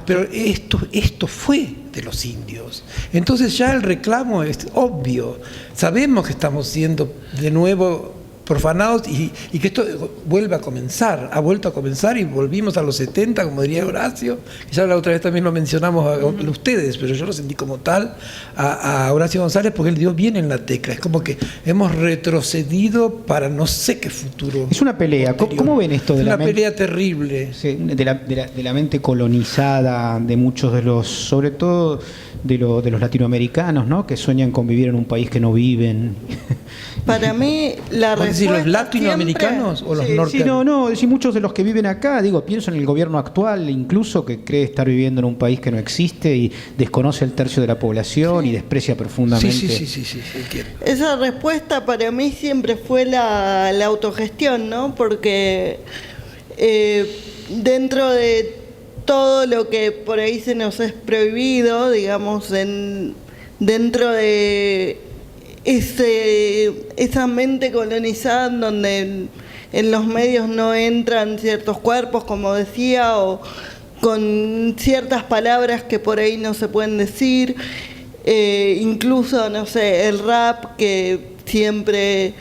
Pero esto fue de los indios. Entonces ya el reclamo es obvio. Sabemos que estamos siendo de nuevo profanados y que esto vuelve a comenzar, ha vuelto a comenzar y volvimos a los 70, como diría Horacio, que ya la otra vez también lo mencionamos a ustedes, pero yo lo sentí como tal a Horacio González porque él dio bien en la tecla, es como que hemos retrocedido para no sé qué futuro. Es una pelea. ¿Cómo ven esto de la mente? Una pelea terrible. Sí, de la mente colonizada de muchos de los, sobre todo de los latinoamericanos, ¿no? Que sueñan con vivir en un país que no viven. Para mí, la respuesta decir, ¿los latinoamericanos siempre, o los norteamericanos? Sí, no, decir, muchos de los que viven acá, pienso en el gobierno actual, incluso que cree estar viviendo en un país que no existe y desconoce el tercio de la población y desprecia profundamente. Sí, entiendo. Esa respuesta para mí siempre fue la autogestión, ¿no? Porque dentro de todo lo que por ahí se nos es prohibido, digamos, dentro de esa mente colonizada en donde en los medios no entran ciertos cuerpos, como decía, o con ciertas palabras que por ahí no se pueden decir, incluso, no sé, el rap, que siempre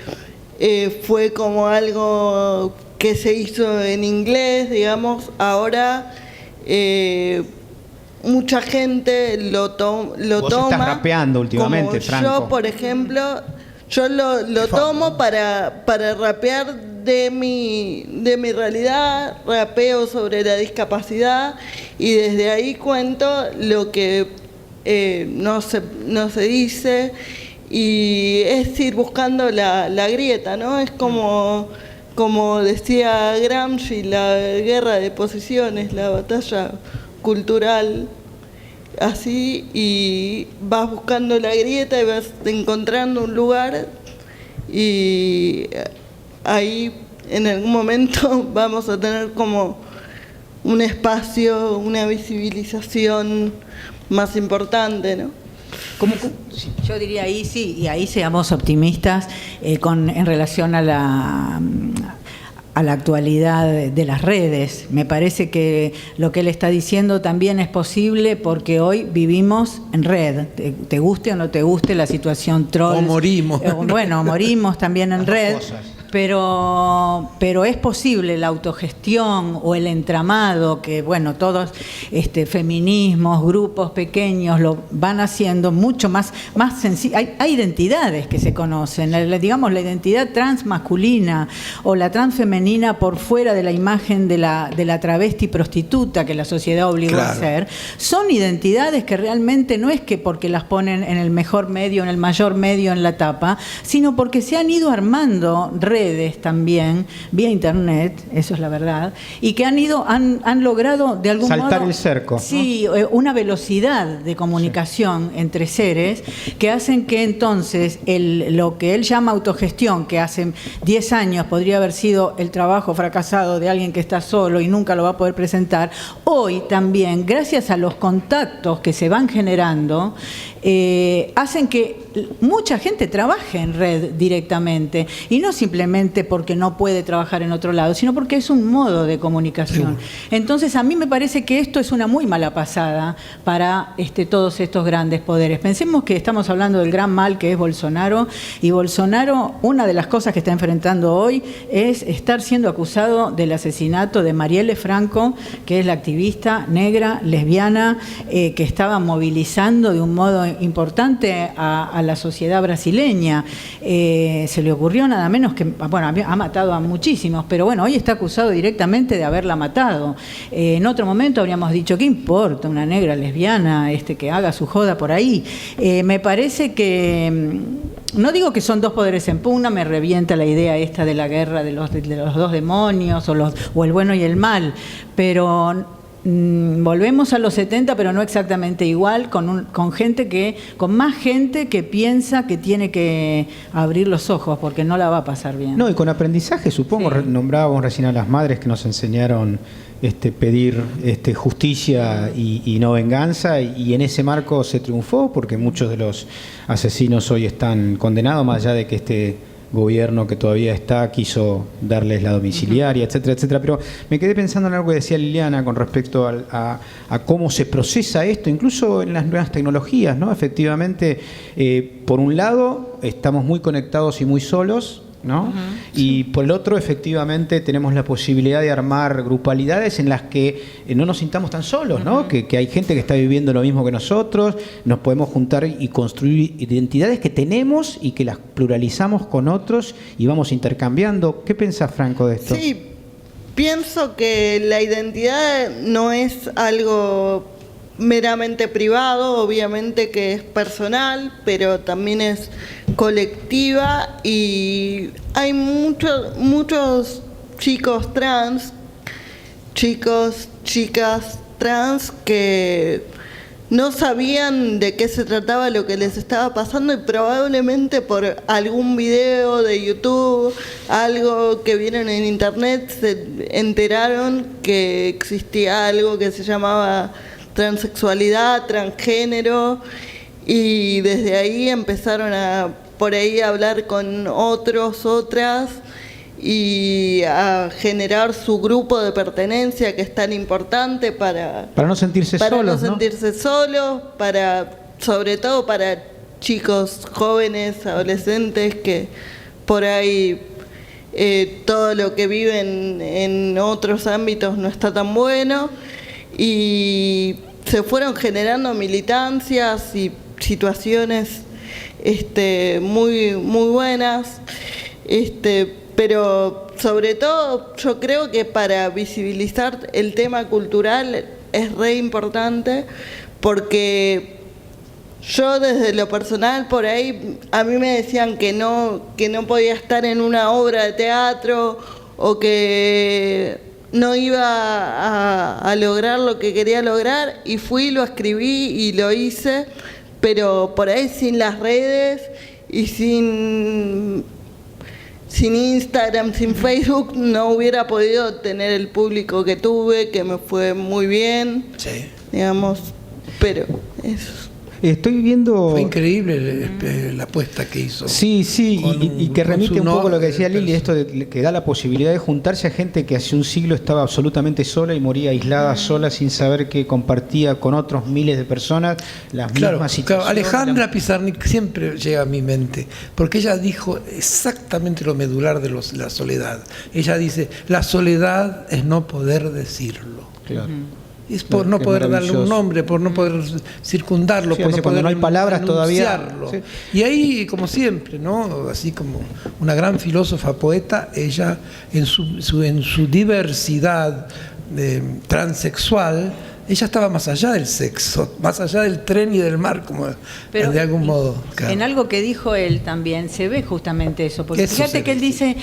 fue como algo que se hizo en inglés, digamos, ahora mucha gente lo toma. Vos estás rapeando últimamente, como Franco. yo, por ejemplo, yo lo tomo para rapear de mi realidad, rapeo sobre la discapacidad y desde ahí cuento lo que no se dice y es ir buscando la grieta, ¿no? Es como decía Gramsci, la guerra de posiciones, la batalla cultural, así, y vas buscando la grieta y vas encontrando un lugar y ahí en algún momento vamos a tener como un espacio, una visibilización más importante, ¿no? Yo diría ahí sí, y ahí seamos optimistas en relación a la actualidad de las redes. Me parece que lo que él está diciendo también es posible porque hoy vivimos en red, te guste o no te guste la situación troll. O morimos. Bueno, morimos también en red. Pero es posible la autogestión o el entramado que, bueno, todos feminismos, grupos pequeños lo van haciendo mucho más sencillo. Hay identidades que se conocen, digamos la identidad transmasculina o la transfemenina por fuera de la imagen de la travesti prostituta que la sociedad obligó a hacer. Son identidades que realmente no es que porque las ponen en el mejor medio, en el mayor medio en la tapa, sino porque se han ido armando redes también, vía internet, eso es la verdad, y que han logrado de algún modo... Saltar el cerco. Sí, ¿no? Una velocidad de comunicación entre seres que hacen que entonces lo que él llama autogestión, que hace 10 años podría haber sido el trabajo fracasado de alguien que está solo y nunca lo va a poder presentar, hoy también, gracias a los contactos que se van generando, hacen que mucha gente trabaje en red directamente y no simplemente porque no puede trabajar en otro lado, sino porque es un modo de comunicación. Entonces a mí me parece que esto es una muy mala pasada para todos estos grandes poderes. Pensemos que estamos hablando del gran mal que es Bolsonaro, y Bolsonaro, una de las cosas que está enfrentando hoy es estar siendo acusado del asesinato de Marielle Franco, que es la activista negra, lesbiana, que estaba movilizando de un modo importante a la sociedad brasileña. Se le ocurrió nada menos que, bueno, ha matado a muchísimos, pero bueno, hoy está acusado directamente de haberla matado. En otro momento habríamos dicho, ¿qué importa una negra lesbiana que haga su joda por ahí? Me parece que, no digo que son dos poderes en pugna, me revienta la idea esta de la guerra de los dos demonios o el bueno y el mal, pero volvemos a los 70, pero no exactamente igual, con más gente que piensa que tiene que abrir los ojos porque no la va a pasar bien. No, y con aprendizaje, supongo, sí. Nombrábamos recién a las madres que nos enseñaron pedir justicia y no venganza, y en ese marco se triunfó porque muchos de los asesinos hoy están condenados, más allá de que gobierno que todavía está quiso darles la domiciliaria, etcétera, etcétera. Pero me quedé pensando en algo que decía Liliana con respecto a cómo se procesa esto, incluso en las nuevas tecnologías, ¿no? Efectivamente, por un lado, estamos muy conectados y muy solos, ¿no? Y por el otro, efectivamente, tenemos la posibilidad de armar grupalidades en las que no nos sintamos tan solos, ¿no? Que hay gente que está viviendo lo mismo que nosotros, nos podemos juntar y construir identidades que tenemos y que las pluralizamos con otros y vamos intercambiando. ¿Qué pensás, Franco, de esto? Sí, pienso que la identidad no es algo meramente privado, obviamente que es personal, pero también es colectiva, y hay muchos chicos trans, chicas trans que no sabían de qué se trataba lo que les estaba pasando, y probablemente por algún video de YouTube, algo que vieron en internet, se enteraron que existía algo que se llamaba transexualidad, transgénero, y desde ahí empezaron a por ahí a hablar con otras, y a generar su grupo de pertenencia, que es tan importante para no sentirse solos, sobre todo para chicos jóvenes, adolescentes, que por ahí todo lo que viven en otros ámbitos no está tan bueno, y se fueron generando militancias y situaciones muy buenas, pero sobre todo yo creo que para visibilizar el tema cultural es re importante, porque yo desde lo personal por ahí a mí me decían que no podía estar en una obra de teatro, o que no iba a lograr lo que quería lograr, y fui, lo escribí y lo hice, pero por ahí sin las redes y sin Instagram, sin Facebook, no hubiera podido tener el público que tuve, que me fue muy bien, sí, digamos, pero eso. Estoy viendo... Fue increíble la apuesta que hizo. Sí, y que remite un poco a lo que decía Lili, esto de que da la posibilidad de juntarse a gente que hace un siglo estaba absolutamente sola y moría aislada, sola, sin saber que compartía con otros miles de personas las mismas situaciones. Claro, Alejandra Pizarnik siempre llega a mi mente, porque ella dijo exactamente lo medular de la soledad. Ella dice, la soledad es no poder decirlo. Claro. Es por no poder darle un nombre, por no poder circundarlo, por no poder no hay palabras todavía. Sí. Y ahí, como siempre, ¿no? Así como una gran filósofa poeta, ella en su diversidad transexual, ella estaba más allá del sexo, más allá del tren y del mar, como pero de algún modo. Claro. En algo que dijo él también se ve justamente eso, porque eso fíjate que él dice,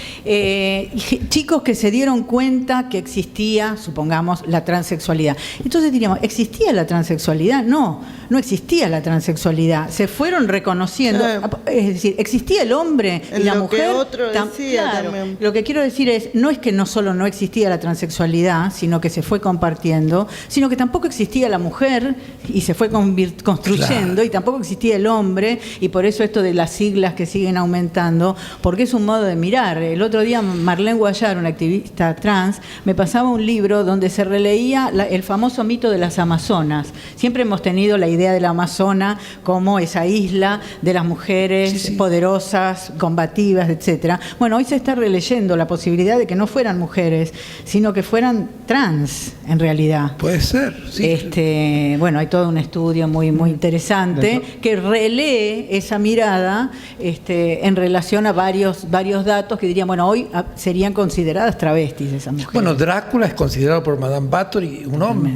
chicos que se dieron cuenta que existía, supongamos, la transexualidad. Entonces diríamos, ¿existía la transexualidad? No existía la transexualidad. Se fueron reconociendo, es decir, existía el hombre y la mujer. Que otro decía también. Lo que quiero decir es, no es que no solo no existía la transexualidad, sino que se fue compartiendo, sino que tampoco existía la mujer y se fue construyendo, claro. Y tampoco existía el hombre, y por eso esto de las siglas que siguen aumentando, porque es un modo de mirar. El otro día Marlene Guayar, una activista trans, me pasaba un libro donde se releía el famoso mito de las Amazonas. Siempre hemos tenido la idea de la Amazona como esa isla de las mujeres poderosas, combativas, etcétera. Bueno, hoy se está releyendo la posibilidad de que no fueran mujeres, sino que fueran trans, en realidad. Puede ser. Sí. Bueno, hay todo un estudio muy interesante que relee esa mirada en relación a varios datos que dirían, bueno, hoy serían consideradas travestis esas mujeres. Bueno, Drácula es considerado por Madame Báthory un hombre,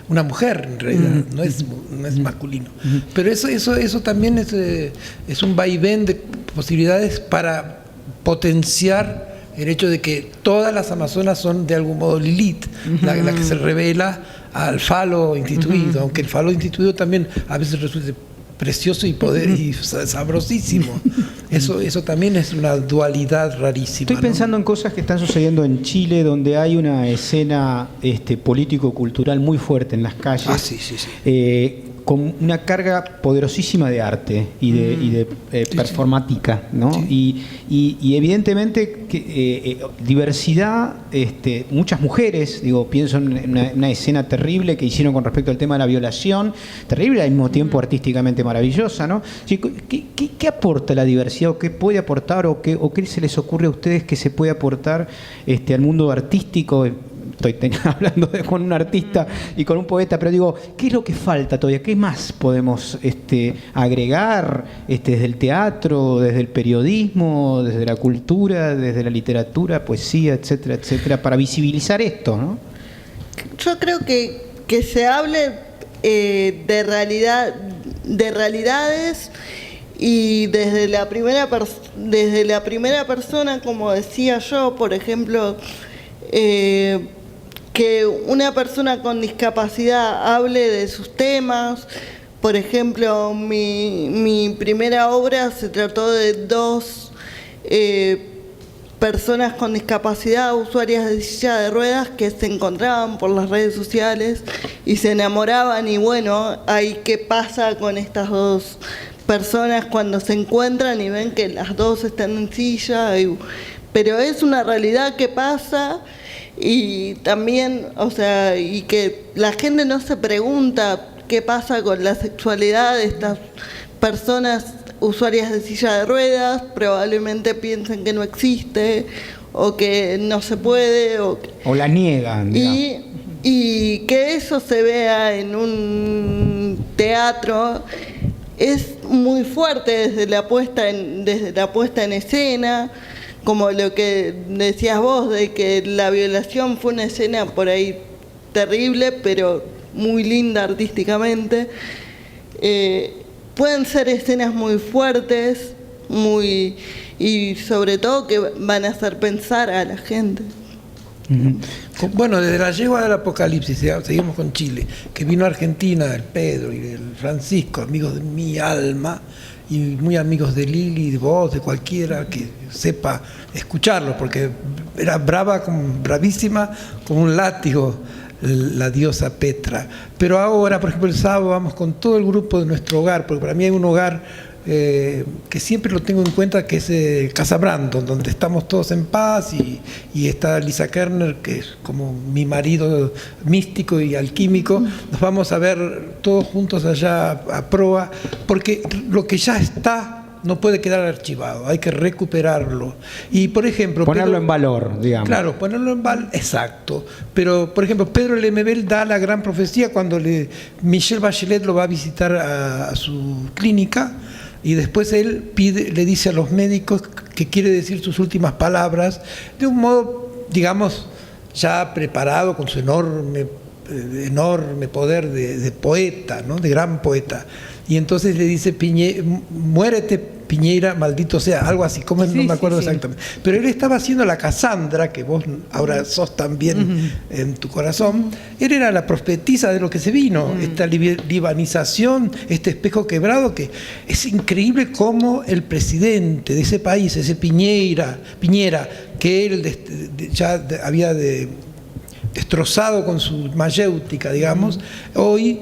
una mujer en realidad, no es masculino. Pero eso también es un vaivén de posibilidades para potenciar el hecho de que todas las amazonas son de algún modo Lilith, la que se revela al falo instituido, aunque el falo instituido también a veces resulta precioso y sabrosísimo. Eso también es una dualidad rarísima. Estoy pensando en cosas que están sucediendo en Chile, donde hay una escena político-cultural muy fuerte en las calles. Sí. con una carga poderosísima de arte y de performática, ¿no? Sí. Y evidentemente diversidad, muchas mujeres, pienso en una escena terrible que hicieron con respecto al tema de la violación, terrible al mismo tiempo artísticamente maravillosa, ¿no? Sí, ¿qué aporta la diversidad o qué puede aportar o qué se les ocurre a ustedes que se puede aportar al mundo artístico? Estoy hablando con un artista y con un poeta, pero digo, ¿qué es lo que falta todavía? ¿Qué más podemos agregar desde el teatro, desde el periodismo, desde la cultura, desde la literatura, poesía, etcétera, etcétera, para visibilizar esto, ¿no? Yo creo que se hable de realidades y desde la primera persona, como decía yo, por ejemplo, que una persona con discapacidad hable de sus temas. Por ejemplo, mi primera obra se trató de dos personas con discapacidad, usuarias de silla de ruedas, que se encontraban por las redes sociales y se enamoraban, y bueno, ahí qué pasa con estas dos personas cuando se encuentran y ven que las dos están en silla, pero es una realidad que pasa. Y también, y que la gente no se pregunta qué pasa con la sexualidad de estas personas usuarias de silla de ruedas, probablemente piensen que no existe o que no se puede o la niegan, y que eso se vea en un teatro es muy fuerte desde la puesta en escena. Como lo que decías vos, de que la violación fue una escena por ahí terrible, pero muy linda artísticamente. Pueden ser escenas muy fuertes, y sobre todo que van a hacer pensar a la gente. Bueno, desde la yegua del apocalipsis, seguimos con Chile, que vino a Argentina el Pedro y el Francisco, amigos de mi alma, y muy amigos de Lili, de vos, de cualquiera que sepa escucharlo, porque era bravísima como un látigo la diosa Petra. Pero ahora, por ejemplo, el sábado vamos con todo el grupo de nuestro hogar, porque para mí hay un hogar que siempre lo tengo en cuenta, que es Casa Brandon, donde estamos todos en paz, y está Lisa Kerner, que es como mi marido místico y alquímico. Nos vamos a ver todos juntos allá a proa, porque lo que ya está no puede quedar archivado, hay que recuperarlo. Y por ejemplo, ponerlo en valor, digamos. Claro, ponerlo en valor, exacto. Pero por ejemplo, Pedro Lemebel da la gran profecía cuando Michelle Bachelet lo va a visitar a su clínica, y después él le dice a los médicos que quiere decir sus últimas palabras de un modo, digamos, ya preparado, con su enorme poder de poeta, ¿no? De gran poeta. Y entonces le dice: muérete, Piñera, maldito sea, algo así, como no me acuerdo exactamente. Pero él estaba haciendo la Casandra, que vos ahora sos también en tu corazón. Él era la profetisa de lo que se vino, esta libanización, este espejo quebrado, que es increíble cómo el presidente de ese país, ese Piñera, que él ya había destrozado con su mayéutica, digamos, hoy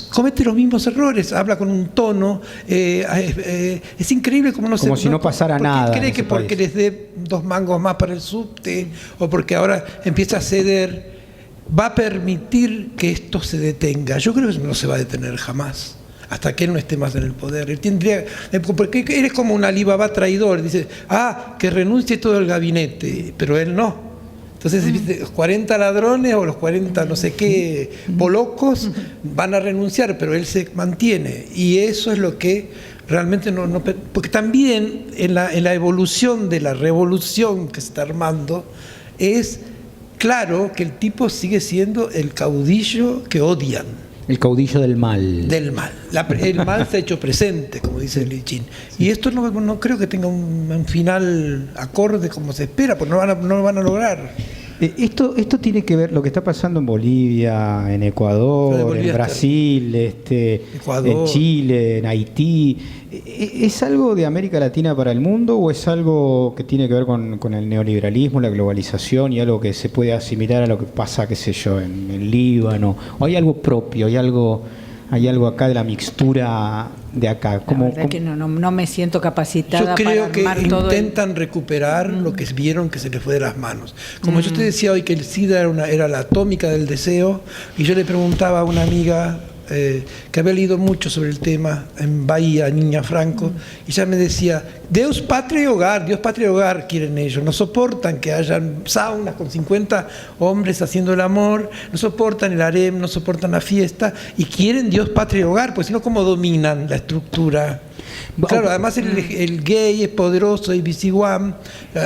comete los mismos errores, habla con un tono, es increíble como si no pasara nada. Cree que porque les dé 2 mangos más para el subte, o porque ahora empieza a ceder, va a permitir que esto se detenga. Yo creo que no se va a detener jamás, hasta que él no esté más en el poder. Él tendría, porque él es como un Alibaba traidor, dice, que renuncie todo el gabinete, pero él no. Entonces, los 40 ladrones o los 40 no sé qué polocos van a renunciar, pero él se mantiene. Y eso es lo que realmente no porque también en la evolución de la revolución que se está armando, es claro que el tipo sigue siendo el caudillo que odian. El caudillo del mal. Del mal. El mal se ha hecho presente, como dice Lichín. Y esto no creo que tenga un final acorde como se espera, porque no lo van a lograr. Esto tiene que ver lo que está pasando en Bolivia, en Ecuador, en Brasil, en Chile, en Haití. ¿Es algo de América Latina para el mundo o es algo que tiene que ver con el neoliberalismo, la globalización y algo que se puede asimilar a lo que pasa, qué sé yo, en Líbano? ¿O hay algo propio, hay algo Hay algo acá de la mixtura de acá. La verdad que no me siento capacitada. Yo creo para que intentan recuperar lo que vieron que se les fue de las manos. Como yo te decía hoy que el SIDA era la atómica del deseo, y yo le preguntaba a una amiga que había leído mucho sobre el tema en Bahía, Niña Franco, y ella me decía: Dios, patria y hogar quieren ellos, no soportan que hayan saunas con 50 hombres haciendo el amor, no soportan el harem, no soportan la fiesta, y quieren Dios, patria y hogar, pues si no, ¿cómo dominan la estructura? Claro, además el gay es poderoso y visiguam,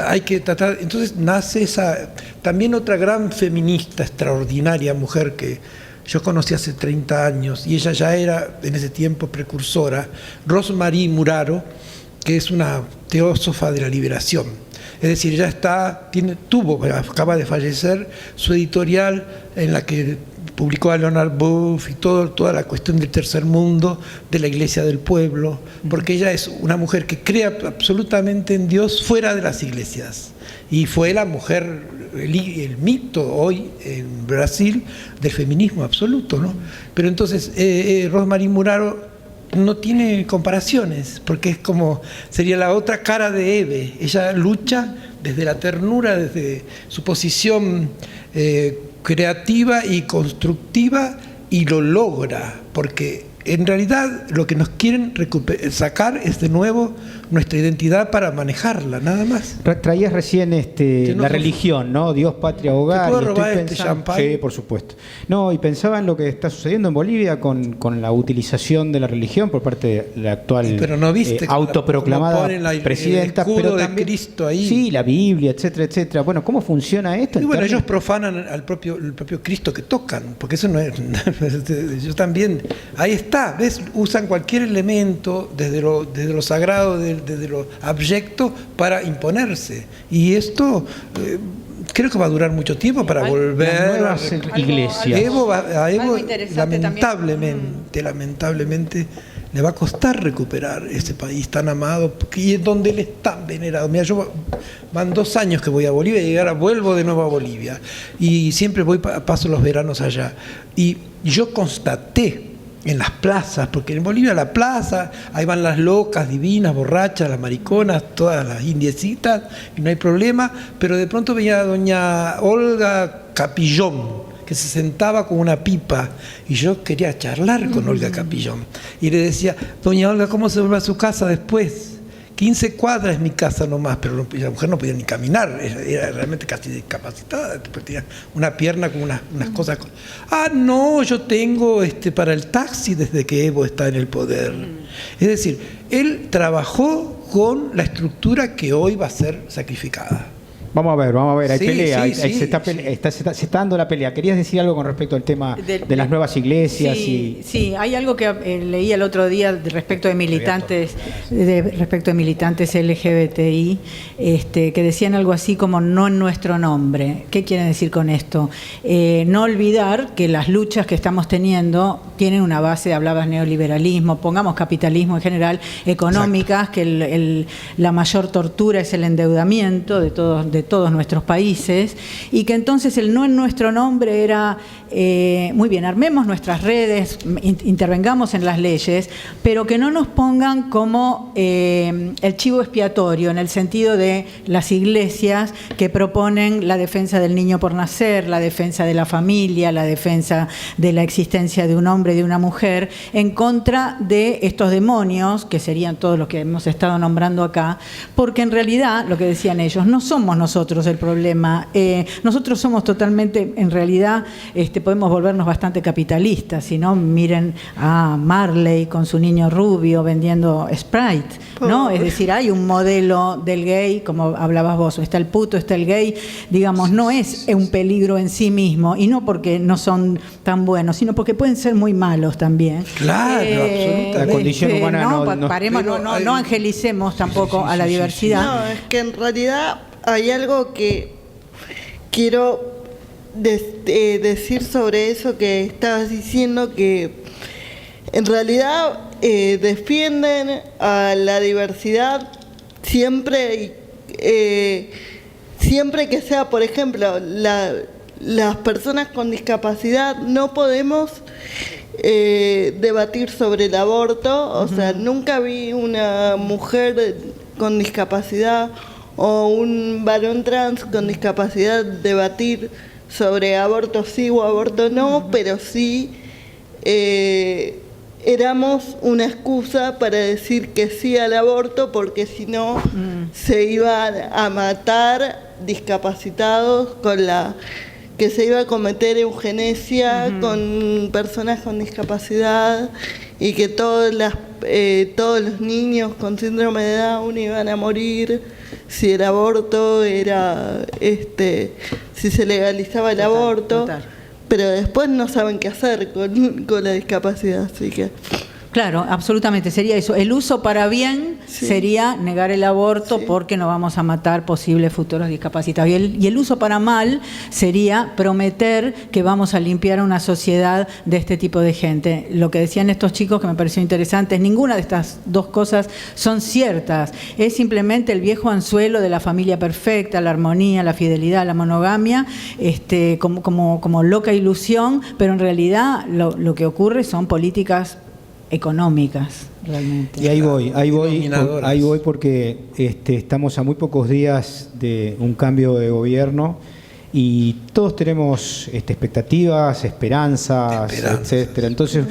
hay que tratar. Entonces nace esa, también otra gran feminista extraordinaria, mujer que yo conocí hace 30 años, y ella ya era en ese tiempo precursora, Rosmarie Muraro, que es una teósofa de la liberación. Es decir, ella acaba de fallecer, su editorial en la que publicó a Leonard Boff y toda la cuestión del tercer mundo, de la iglesia del pueblo, porque ella es una mujer que cree absolutamente en Dios fuera de las iglesias. Y fue la mujer, el mito hoy en Brasil del feminismo absoluto, ¿no? Pero entonces Rosmarie Muraro no tiene comparaciones, porque es como, sería la otra cara de Eve. Ella lucha desde la ternura, desde su posición creativa y constructiva, y lo logra, porque en realidad lo que nos quieren sacar es de nuevo nuestra identidad para manejarla, nada más. Traías recién la religión, ¿no? Dios, patria, hogar. ¿Te puedo robar champán? Sí, por supuesto. No, y pensaba en lo que está sucediendo en Bolivia con la utilización de la religión por parte de la actual pero no viste autoproclamada presidenta, el escudo pero de también, Cristo ahí. Sí, la Biblia, etcétera, etcétera. Bueno, ¿cómo funciona esto? Y bueno, ellos profanan el propio Cristo que tocan, porque eso no es. Yo también. Ahí está. ¿Ves? Usan cualquier elemento desde lo sagrado, desde lo abyecto, para imponerse. Y esto creo que va a durar mucho tiempo para volver las nuevas iglesias. A Evo lamentablemente le va a costar recuperar ese país tan amado, y es donde él es tan venerado. Mira, van 2 años que voy a Bolivia, y ahora vuelvo de nuevo a Bolivia, y siempre paso los veranos allá, y yo constaté en las plazas, porque en Bolivia la plaza, ahí van las locas, divinas, borrachas, las mariconas, todas las indiecitas, y no hay problema, pero de pronto veía a doña Olga Capillón, que se sentaba con una pipa, y yo quería charlar con Olga Capillón, y le decía: doña Olga, ¿cómo se vuelve a su casa después? 15 cuadras es mi casa nomás, pero la mujer no podía ni caminar, era realmente casi discapacitada, tenía una pierna con unas cosas. No, yo tengo para el taxi desde que Evo está en el poder. Es decir, él trabajó con la estructura que hoy va a ser sacrificada. Vamos a ver, hay Sí, pelea, sí, se está dando la pelea. ¿Querías decir algo con respecto al tema de las nuevas iglesias? Sí, hay algo que leí el otro día respecto de militantes LGBTI, que decían algo así como no en nuestro nombre. ¿Qué quieren decir con esto? No olvidar que las luchas que estamos teniendo tienen una base, hablabas neoliberalismo, pongamos capitalismo en general, económicas, que la mayor tortura es el endeudamiento de todos nuestros países, y que entonces el no en nuestro nombre era, muy bien, armemos nuestras redes, intervengamos en las leyes, pero que no nos pongan como el chivo expiatorio, en el sentido de las iglesias que proponen la defensa del niño por nacer, la defensa de la familia, la defensa de la existencia de un hombre y de una mujer, en contra de estos demonios, que serían todos los que hemos estado nombrando acá, porque en realidad, lo que decían ellos, no somos nosotros el problema, nosotros somos totalmente, en realidad, podemos volvernos bastante capitalistas, si no, miren a Marley con su niño rubio vendiendo Sprite, ¿no? Es decir, hay un modelo del gay, como hablabas vos, está el puto, está el gay, digamos, no es un peligro en sí mismo, y no porque no son tan buenos, sino porque pueden ser muy malos también. Claro, absolutamente. La condición humana no angelicemos tampoco a la diversidad. No, es que en realidad hay algo que quiero decir sobre eso que estabas diciendo, que en realidad defienden a la diversidad siempre que sea, por ejemplo, las personas con discapacidad no podemos debatir sobre el aborto. O sea, nunca vi una mujer con discapacidad o un varón trans con discapacidad debatir sobre aborto sí o aborto no, pero sí éramos una excusa para decir que sí al aborto, porque si no se iban a matar discapacitados, que se iba a cometer eugenesia con personas con discapacidad, y que todos los niños con síndrome de Down iban a morir si el aborto era si se legalizaba el aborto. Total. Pero después no saben qué hacer con la discapacidad, así que... Claro, absolutamente, sería eso. El uso para bien sería negar el aborto porque no vamos a matar posibles futuros discapacitados. Y el uso para mal sería prometer que vamos a limpiar una sociedad de este tipo de gente. Lo que decían estos chicos, que me pareció interesante, es ninguna de estas dos cosas son ciertas. Es simplemente el viejo anzuelo de la familia perfecta, la armonía, la fidelidad, la monogamia, como loca ilusión, pero en realidad lo que ocurre son políticas económicas, realmente. Y ahí voy porque estamos a muy pocos días de un cambio de gobierno y todos tenemos expectativas, esperanzas, etcétera. Entonces,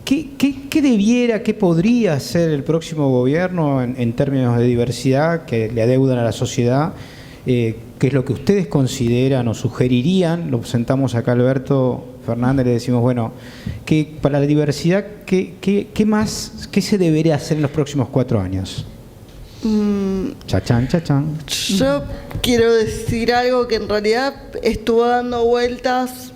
¿qué podría hacer el próximo gobierno en términos de diversidad que le adeudan a la sociedad? ¿Qué es lo que ustedes consideran o sugerirían? Lo sentamos acá Alberto Fernández, le decimos, bueno, que para la diversidad, ¿qué se debería hacer en los próximos 4 años? Chachán. Yo quiero decir algo que en realidad estuvo dando vueltas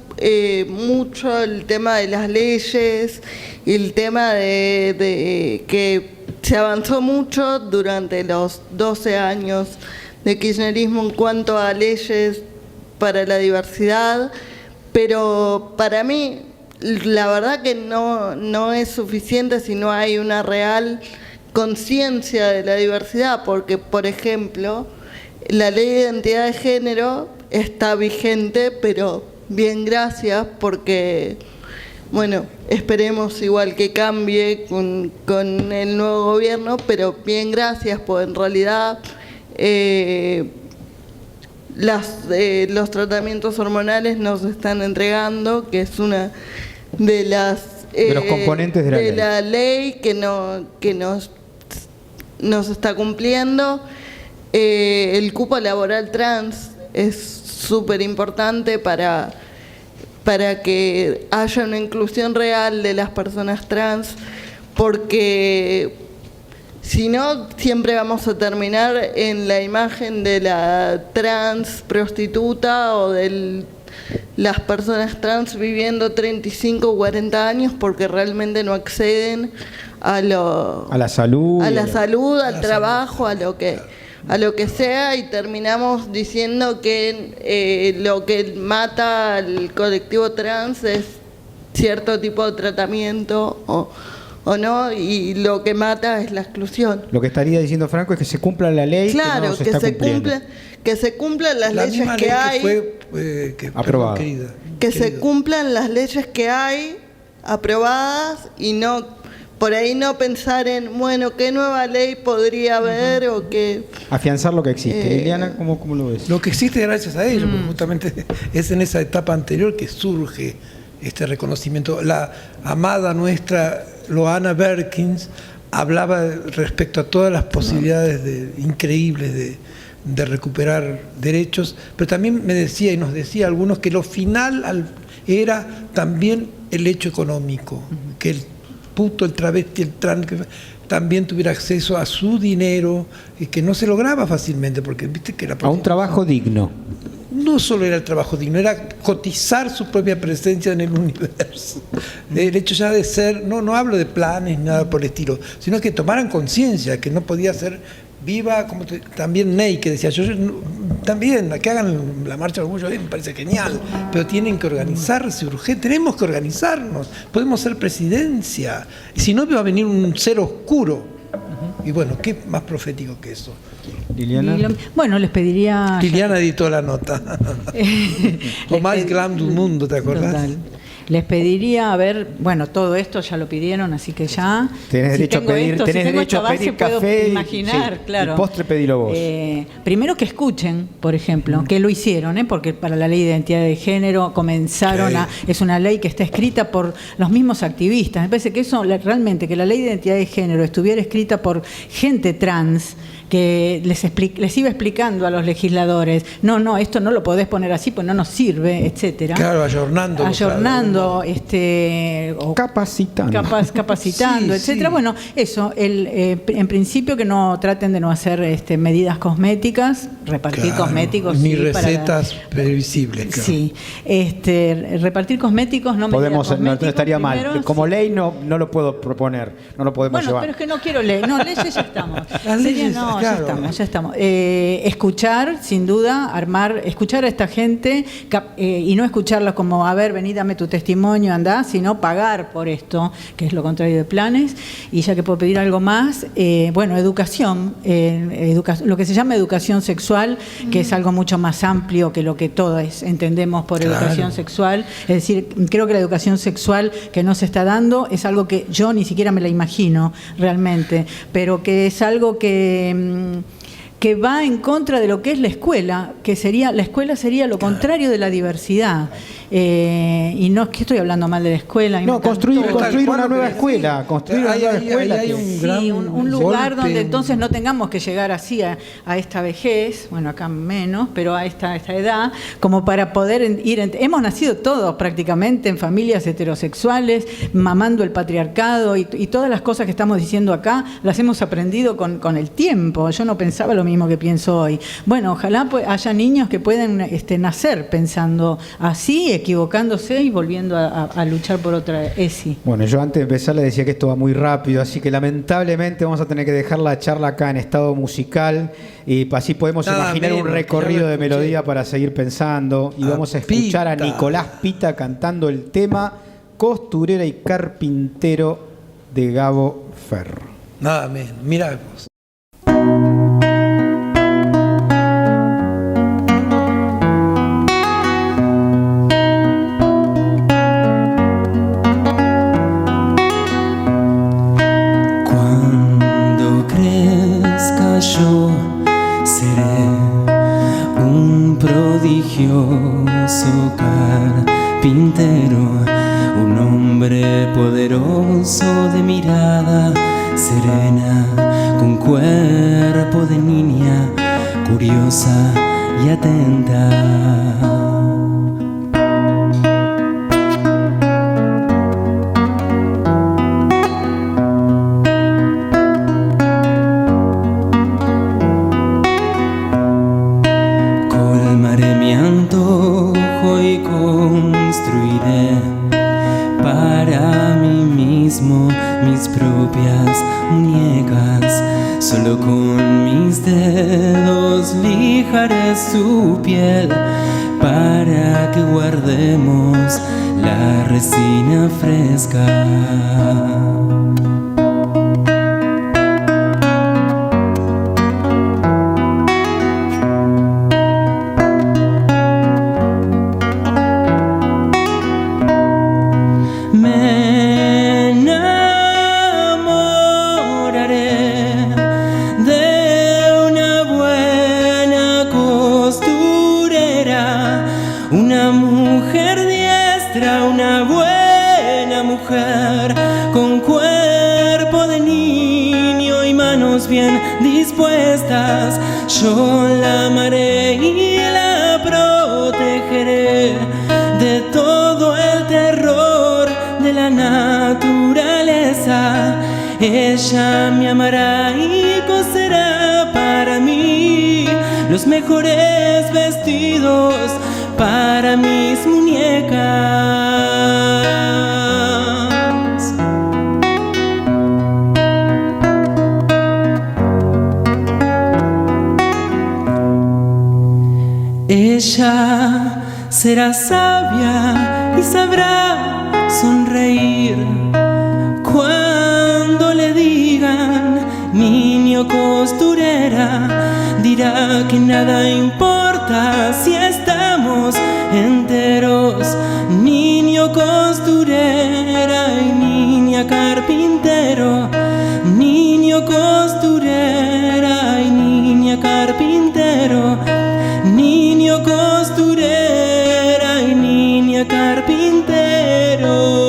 mucho, el tema de las leyes y el tema de que se avanzó mucho durante los 12 años de kirchnerismo en cuanto a leyes para la diversidad. Pero para mí, la verdad que no es suficiente si no hay una real conciencia de la diversidad, porque, por ejemplo, la ley de identidad de género está vigente, pero bien gracias, porque, bueno, esperemos igual que cambie con el nuevo gobierno, pero bien gracias, pues en realidad... los tratamientos hormonales nos están entregando, que es una de los componentes de la ley que nos está cumpliendo. El cupo laboral trans es súper importante para que haya una inclusión real de las personas trans, porque si no, siempre vamos a terminar en la imagen de la trans prostituta o de las personas trans viviendo 35 o 40 años porque realmente no acceden a la salud, al trabajo, a lo que sea, y terminamos diciendo que lo que mata al colectivo trans es cierto tipo de tratamiento o no, y lo que mata es la exclusión. Lo que estaría diciendo Franco es que se cumpla la ley, claro, que no se está cumpliendo. Que se cumplan las leyes que hay, aprobada. Que se cumplan las leyes que hay aprobadas, y no por ahí no pensar en, bueno, qué nueva ley podría haber o qué... Afianzar lo que existe. Liliana, ¿cómo lo ves? Lo que existe gracias a ellos, porque justamente es en esa etapa anterior que surge este reconocimiento. La amada nuestra Loana Berkins hablaba respecto a todas las posibilidades increíbles de recuperar derechos, pero también me decía y nos decía algunos que lo final era también el hecho económico, que el puto, el travesti, el trans también tuviera acceso a su dinero, y que no se lograba fácilmente, porque viste que a un trabajo digno. No solo era el trabajo digno, era cotizar su propia presencia en el universo. El hecho ya de ser, no hablo de planes ni nada por el estilo, sino que tomaran conciencia que no podía ser viva, como también Ney, que decía, yo también, que hagan la marcha del orgullo, me parece genial, pero tienen que organizarse urgente, tenemos que organizarnos, podemos ser presidencia, y si no va a venir un ser oscuro. Y bueno, ¿qué más profético que eso? Liliana. Bueno, les pediría... Liliana editó la nota. O más glam del mundo, ¿te acordás? Total. Les pediría, a ver, bueno, todo esto ya lo pidieron, así que ya. Tenés derecho a pedir, esto, tenés derecho a pedir café. Imaginar, sí, claro. El postre pedilo vos. Primero que escuchen, por ejemplo, que lo hicieron, porque para la ley de identidad de género comenzaron es una ley que está escrita por los mismos activistas. Me parece que eso realmente, que la ley de identidad de género estuviera escrita por gente trans, que les iba explicando a los legisladores, no, esto no lo podés poner así, pues no nos sirve, etcétera. Claro, ayornando. O capacitando. Capacitando, Sí, etcétera. sí. Bueno, eso, en principio que no traten de no hacer medidas cosméticas, repartir cosméticos. Ni sí, recetas previsibles, claro. Sí, repartir cosméticos, no medidas Podemos, no cosméticos, estaría mal. primero, Como ley no lo puedo proponer, no lo podemos bueno, llevar. pero es que no quiero leer. No, leyes ya estamos. Las leyes, no, claro. ya estamos. Escuchar, sin duda, escuchar a esta gente y no escucharlos como, a ver, vení, dame tu testimonio, andá, sino pagar por esto, que es lo contrario de planes. Y ya que puedo pedir algo más, bueno, educación, lo que se llama educación sexual, que es algo mucho más amplio que lo que todos entendemos por educación sexual. Es decir, creo que la educación sexual que no se está dando es algo que yo ni siquiera me la imagino realmente, pero que es algo que va en contra de lo que es la escuela, la escuela sería lo contrario de la diversidad. Y no es que estoy hablando mal de la escuela. No, construir una nueva escuela. Construir una nueva escuela. Hay un lugar golpe. donde entonces no tengamos que llegar así a esta vejez, bueno, acá menos, pero a esta edad, como para poder hemos nacido todos prácticamente en familias heterosexuales, mamando el patriarcado y todas las cosas que estamos diciendo acá, las hemos aprendido con el tiempo. Yo no pensaba lo mismo que pienso hoy. Bueno, ojalá haya niños que puedan nacer pensando así, equivocándose y volviendo a luchar por otra ESI. Bueno, yo antes de empezar le decía que esto va muy rápido, así que lamentablemente vamos a tener que dejar la charla acá en estado musical y así podemos imaginar un recorrido de melodía para seguir pensando y vamos a escuchar a Nicolás Pita cantando el tema Costurera y Carpintero de Gabo Ferro. Nada menos, mirá vos. Cuando crezca yo seré un prodigioso carpintero, un hombre poderoso de mirada serena, con cuerpo de niña, curiosa y atenta. Colmaré mi antojo y construiré para mí mismo mis propias muñecas. Solo con mis dedos lijaré su piel para que guardemos la resina fresca. Me enamoraré de una buena costurera, una mujer diestra, una buena mujer con cuerpo de niño y manos bien dispuestas. Yo la amaré y la protegeré de todo el terror de la naturaleza. Ella me amará y coserá para mí los mejores vestidos para mis muñecas. Ella será sabia y sabrá sonreír cuando le digan niño costurera. Dirá que nada importa si estamos enteros. Niño costurera, niña carpintero, niño costurera y niña carpintero, niño costurera y niña carpintero.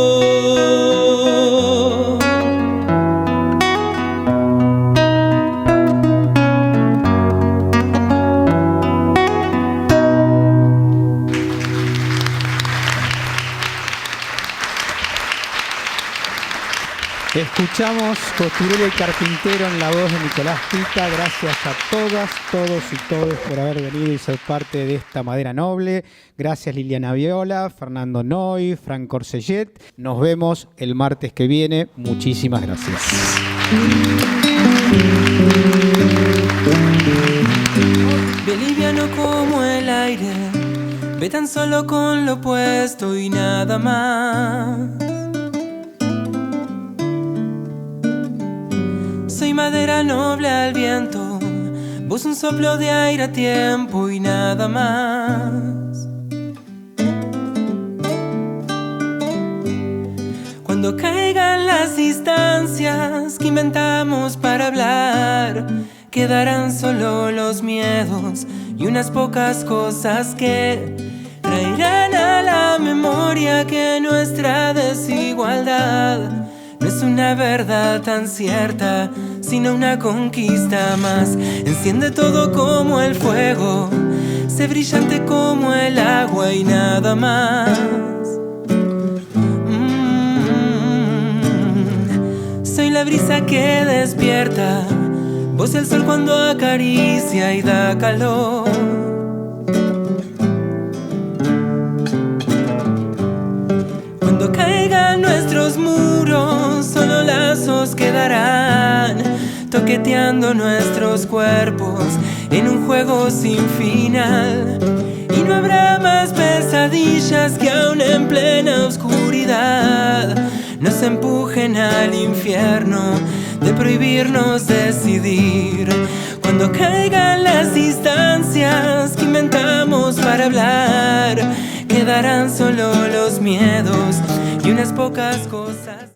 Escuchamos Costurera y Carpintero en la voz de Nicolás Pita. Gracias a todas, todos y todes por haber venido y ser parte de esta madera noble. Gracias Liliana Viola, Fernando Noy, Frank Corsellet. Nos vemos el martes que viene. Muchísimas gracias. Ve liviano como el aire, ve tan solo con lo opuesto y nada más. Soy madera noble al viento, vos un soplo de aire a tiempo y nada más. Cuando caigan las distancias que inventamos para hablar, quedarán solo los miedos y unas pocas cosas que traerán a la memoria que nuestra desigualdad no es una verdad tan cierta, sino una conquista más. Enciende todo como el fuego, sé brillante como el agua y nada más. Soy la brisa que despierta, vos el sol cuando acaricia y da calor. Cuando caigan nuestros muros, solo lazos quedarán, toqueteando nuestros cuerpos en un juego sin final. Y no habrá más pesadillas que aún en plena oscuridad nos empujen al infierno de prohibirnos decidir. Cuando caigan las distancias que inventamos para hablar, quedarán solo los miedos y unas pocas cosas.